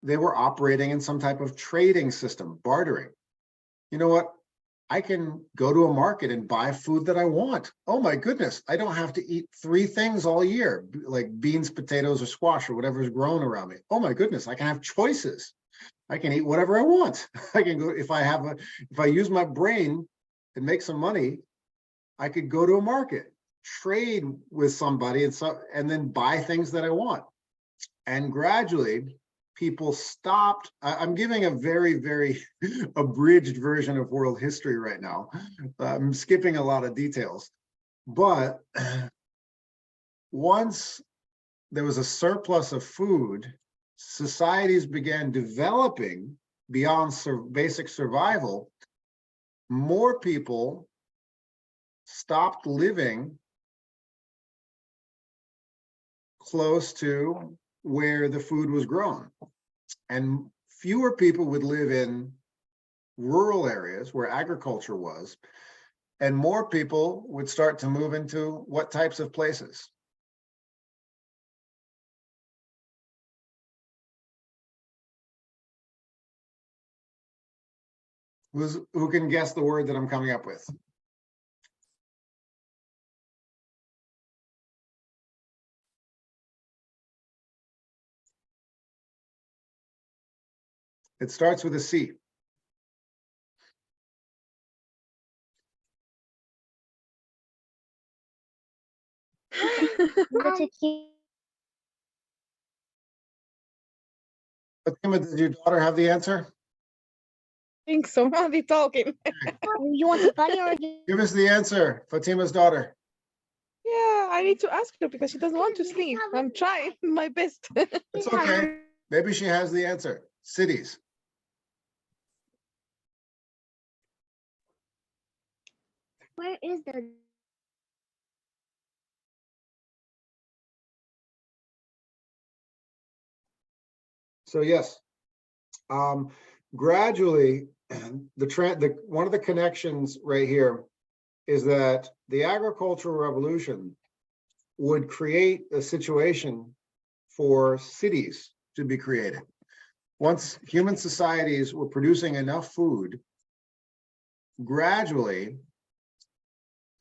they were operating in some type of trading system, bartering. You know what? I can go to a market and buy food that I want. Oh my goodness, I don't have to eat 3 things all year, like beans, potatoes, or squash, or whatever's grown around me. Oh my goodness, I can have choices. I can eat whatever I want. I can go, if I use my brain and make some money, I could go to a market, trade with somebody, and then buy things that I want. And gradually, people stopped. I'm giving a very, very abridged version of world history right now. I'm skipping a lot of details. But once there was a surplus of food, societies began developing beyond basic survival. More people stopped living close to where the food was grown. And fewer people would live in rural areas where agriculture was, and more people would start to move into what types of places? Who can guess the word that I'm coming up with? It starts with a C. Fatima, did your daughter have the answer? think so. I'll be talking. You want the bunny or Give us the answer, Fatima's daughter. Yeah, I need to ask her because she doesn't want to sleep. I'm trying my best. It's okay. Maybe she has the answer. Cities. where is the So yes, gradually, one of the connections right here is that the agricultural revolution would create a situation for cities to be created. Once human societies were producing enough food, gradually,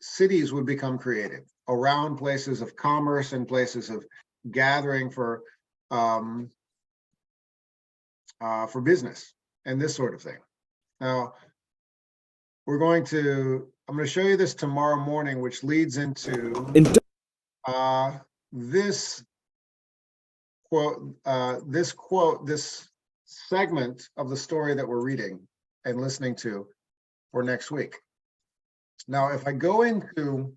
cities would become created around places of commerce and places of gathering for business and this sort of thing. Now, I'm going to show you this tomorrow morning, which leads into this quote, this segment of the story that we're reading and listening to for next week. Now, if I go into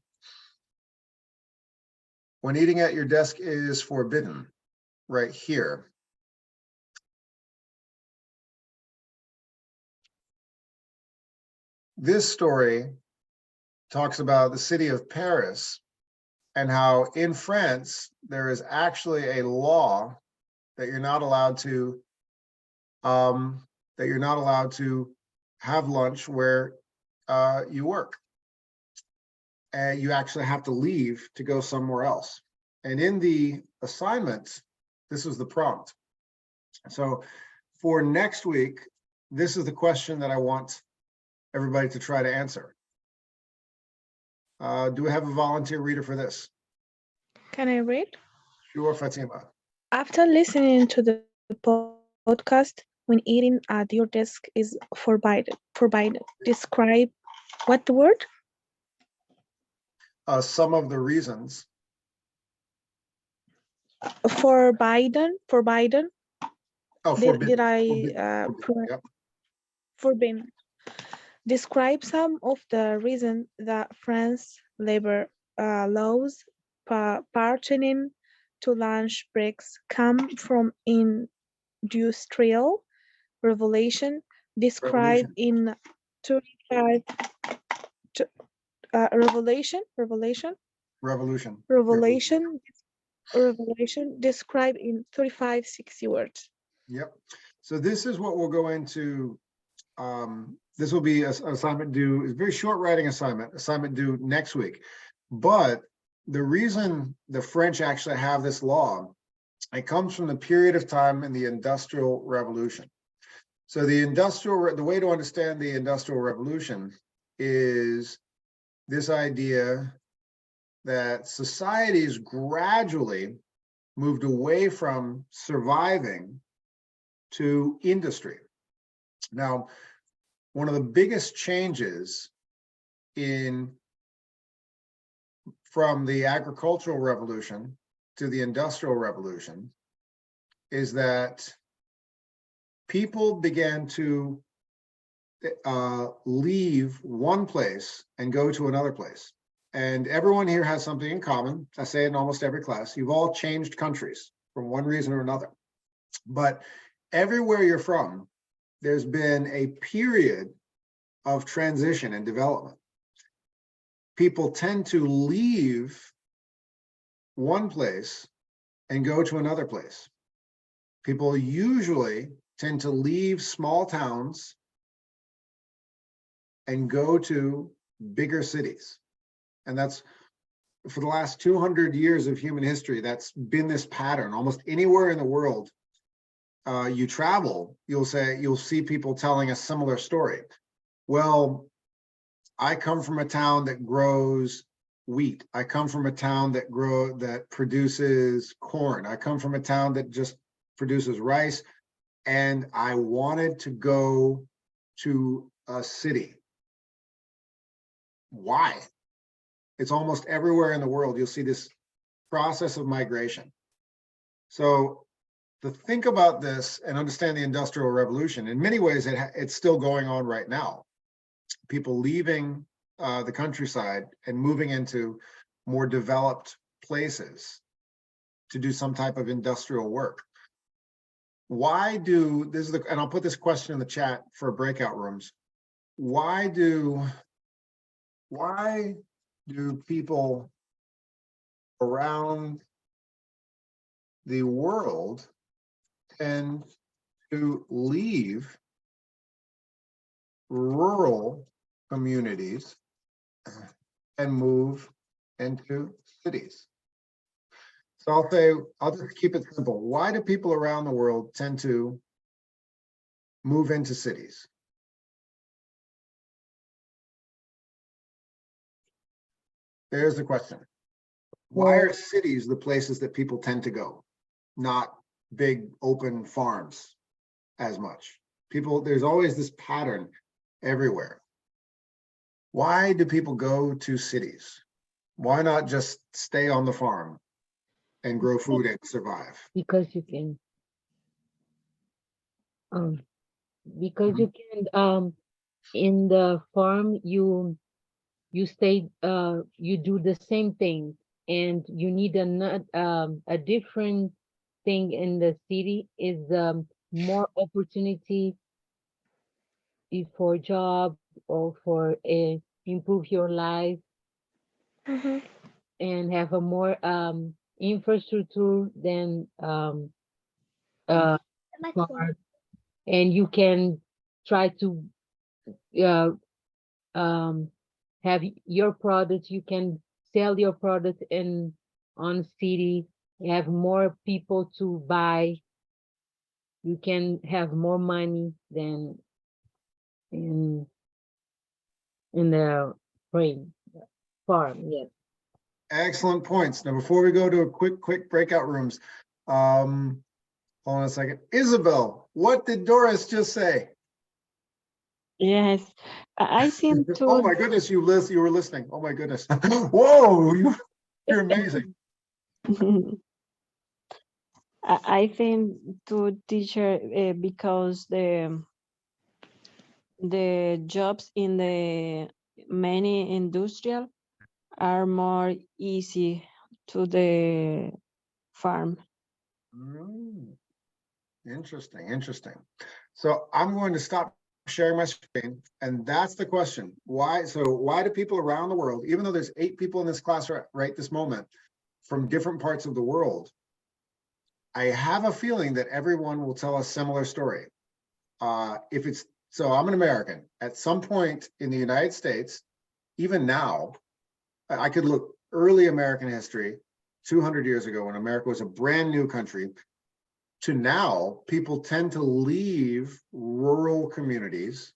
when eating at your desk is forbidden, right here, this story talks about the city of Paris and how in France, there is actually a law that you're not allowed to have lunch where you work. And you actually have to leave to go somewhere else. And in the assignment, this was the prompt. So for next week, this is the question that I want everybody to try to answer. Do we have a volunteer reader for this? Can I read? Sure, Fatima. After listening to the podcast, when eating at your desk is forbidden. Describe what the word? Some of the reasons. Forbidden. Oh, Did I forbidden. Yep. forbidden? Describe some of the reasons that France labor laws pertaining to lunch breaks come from industrial revolution described in 35 revelation described in 35 60 words. Yep. So this is what we'll go into. This will be an assignment due, it's a very short writing assignment due next week. But the reason the French actually have this law, it comes from the period of time in the Industrial Revolution. So the way to understand the Industrial Revolution is this idea that societies gradually moved away from surviving to industry. Now, one of the biggest changes from the agricultural revolution to the industrial revolution is that people began to leave one place and go to another place. And everyone here has something in common. I say it in almost every class. You've all changed countries for one reason or another. But everywhere you're from, there's been a period of transition and development. People tend to leave one place and go to another place. People usually tend to leave small towns and go to bigger cities. And that's for the last 200 years of human history, that's been this pattern. Almost anywhere in the world you travel, you'll see people telling a similar story. Well, I come from a town that grows wheat. I come from a town that produces corn. I come from a town that just produces rice, and I wanted to go to a city. Why? It's almost everywhere in the world. You'll see this process of migration. So to think about this and understand the Industrial Revolution, in many ways, it's still going on right now. People leaving the countryside and moving into more developed places to do some type of industrial work. Why do, and I'll put this question in the chat for breakout rooms. Why do people around the world tend to leave rural communities and move into cities? So I'll just keep it simple. Why do people around the world tend to move into cities? There's the question. Why are cities the places that people tend to go, not big open farms as much? There's always this pattern everywhere. Why do people go to cities? Why not just stay on the farm and grow food and survive? Because you can, in the farm, you stay, you do the same thing, and you need a different thing in the city is more opportunity for job or for improve your life and have a more infrastructure than farm. And you can try to have your product, you can sell your product on city, you have more people to buy, you can have more money than in the farm. Yes. Excellent points. Now, before we go to a quick breakout rooms, hold on a second. Isabel, what did Doris just say? Yes, I think to. Oh my goodness, you were listening. Oh my goodness. Whoa, you're amazing. I think to teacher because the jobs in the many industrial are more easy to the farm. Interesting. So I'm going to stop sharing my screen, and that's the question. Why do people around the world, even though there's 8 people in this class right this moment from different parts of the world, I have a feeling that everyone will tell a similar story. So I'm an American. At some point in the United States, even now, I could look early American history, 200 years ago when America was a brand new country, to now, people tend to leave rural communities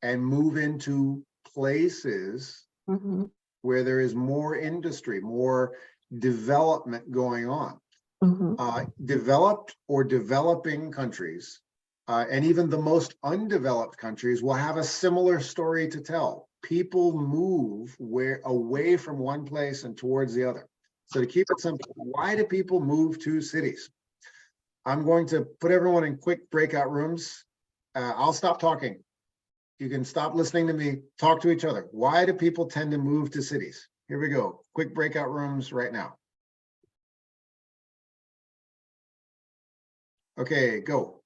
and move into places where there is more industry, more development going on. Developed or developing countries, and even the most undeveloped countries will have a similar story to tell. People move away from one place and towards the other. So to keep it simple, why do people move to cities? I'm going to put everyone in quick breakout rooms. I'll stop talking. You can stop listening to me, talk to each other. Why do people tend to move to cities? Here we go. Quick breakout rooms right now. Okay, go.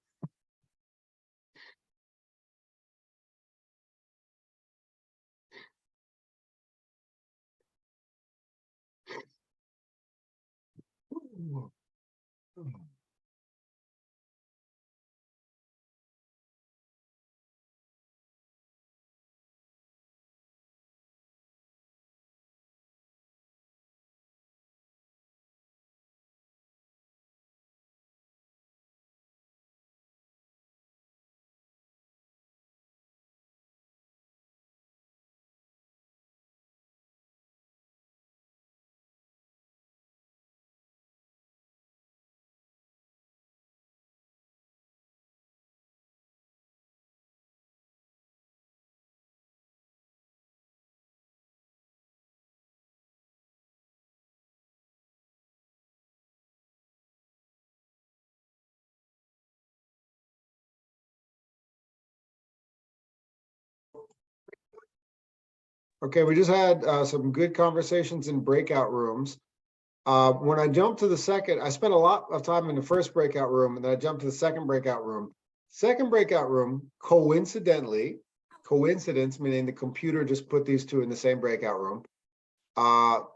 Okay, we just had some good conversations in breakout rooms. When I jumped to the second, I spent a lot of time in the first breakout room, and then I jumped to the second breakout room. Second breakout room, coincidence, meaning the computer just put these two in the same breakout room.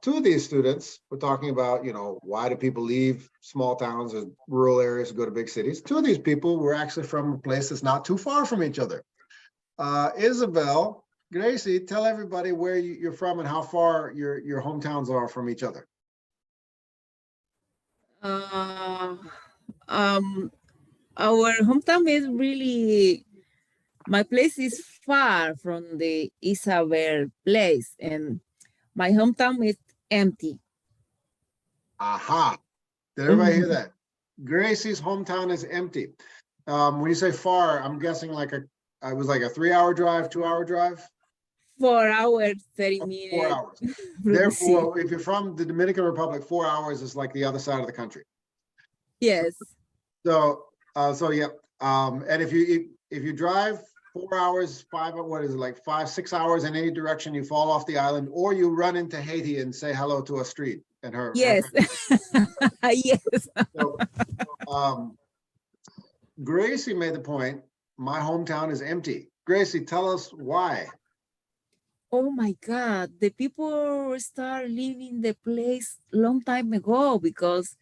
Two of these students were talking about, why do people leave small towns or rural areas to go to big cities? Two of these people were actually from a place that's not too far from each other. Isabel, Gracie, tell everybody where you're from and how far your hometowns are from each other. Our hometown is really, my place is far from the Isabel place, and my hometown is empty. Aha. Did everybody hear that? Gracie's hometown is empty. When you say far, I'm guessing it was like a 3-hour drive, 2-hour drive? 4 hours, 30 minutes. 4 hours. from the Therefore, city. if you're from the Dominican Republic, 4 hours is like the other side of the country. Yes. So yeah. And if you drive 4 hours, 5, 6 hours in any direction, you fall off the island, or you run into Haiti and say hello to a street and her. Yes. Yes. So, Gracie made the point, my hometown is empty. Gracie, tell us why. Oh my God, the people start leaving the place long time ago because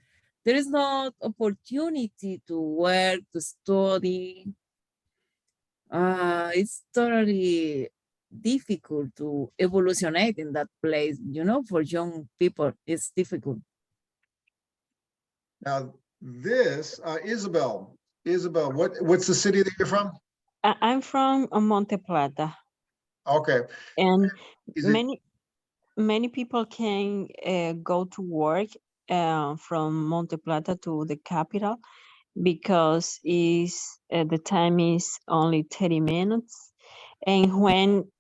there is no opportunity to work, to study. It's totally difficult to evolutionate in that place. For young people, it's difficult. Now, this, Isabel, what's the city that you're from? I'm from Monte Plata, Okay. and Is it- many people can go to work from Monte Plata to the capital because the time is only 30 minutes, and when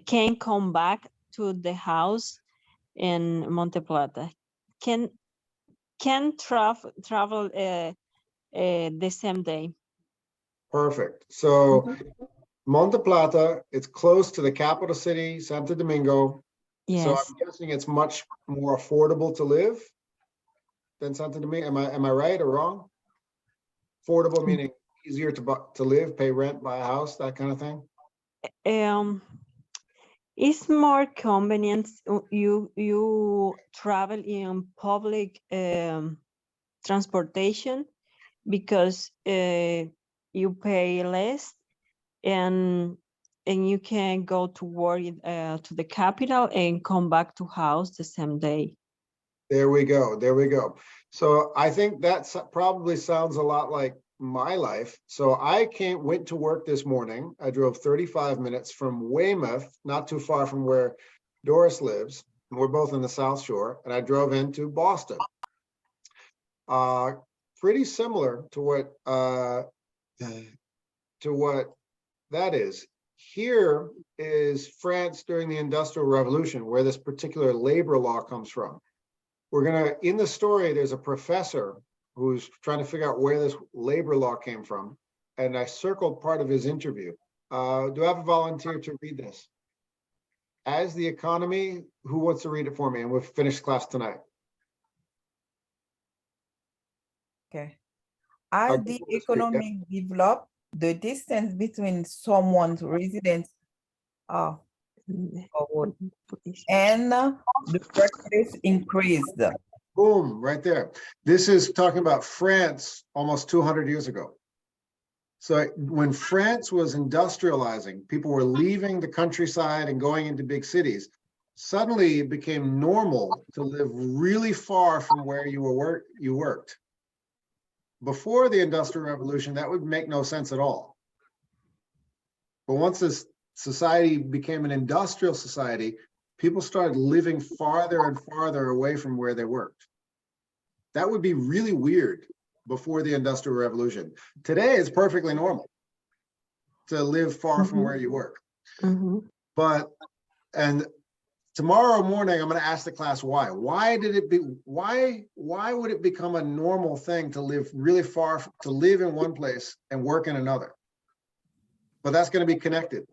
can come back to the house in Monte Plata, can travel the same day. Perfect. So Monte Plata, it's close to the capital city, Santo Domingo. So Yes. I'm guessing it's much more affordable to live than Santo Domingo. Am I right or wrong? Affordable meaning easier to live, pay rent, buy a house, that kind of thing. It's more convenient. You travel in public transportation because you pay less, and you can go to work to the capital and come back to house the same day. There we go. There we go. So I think that probably sounds a lot like my life. So I went to work this morning. I drove 35 minutes from Weymouth, not too far from where Doris lives. We're both in the South Shore, and I drove into Boston. Pretty similar to what that is. Here is France during the Industrial Revolution, where this particular labor law comes from. In the story, there's a professor who's trying to figure out where this labor law came from, and I circled part of his interview. Do I have a volunteer to read this? As the economy, who wants to read it for me? And we'll finish class tonight. Okay. As the economy developed, the distance between someone's residence and the workplace increased. Boom, right there. This is talking about France almost 200 years ago. So when France was industrializing, people were leaving the countryside and going into big cities. Suddenly it became normal to live really far from where you worked. Before the Industrial Revolution, that would make no sense at all. But once this society became an industrial society, people started living farther and farther away from where they worked. That would be really weird before the Industrial Revolution. Today, it's perfectly normal to live far from where you work. But, and tomorrow morning, I'm going to ask the class why. Why would it become a normal thing to live really far, to live in one place and work in another? But that's going to be connected.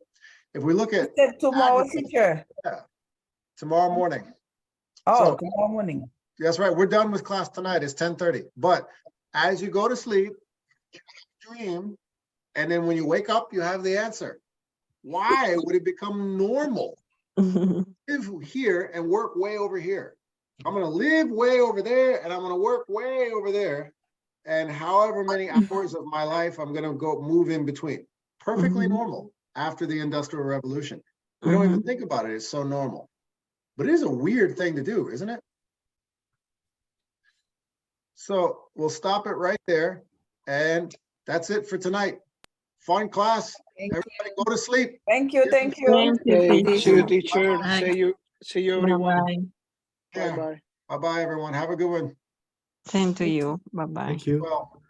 If we look at Tomorrow, teacher. tomorrow morning. Oh, So- tomorrow morning. That's right. We're done with class tonight. It's 10:30. But as you go to sleep, you dream, and then when you wake up, you have the answer. Why would it become normal? Live here and work way over here. I'm going to live way over there, and I'm going to work way over there. And however many hours of my life, I'm going to go move in between. Perfectly normal after the Industrial Revolution. We don't even think about it. It's so normal. But it is a weird thing to do, isn't it? So we'll stop it right there. And that's it for tonight. Fun class. Everybody go to sleep. Thank you, thank you. Thank you, Okay, see you, teacher. teacher. Bye. See you, everyone. Bye-bye. Yeah. Bye-bye. Bye-bye, everyone. Have a good one. Same to you. Bye-bye. Thank you. Well.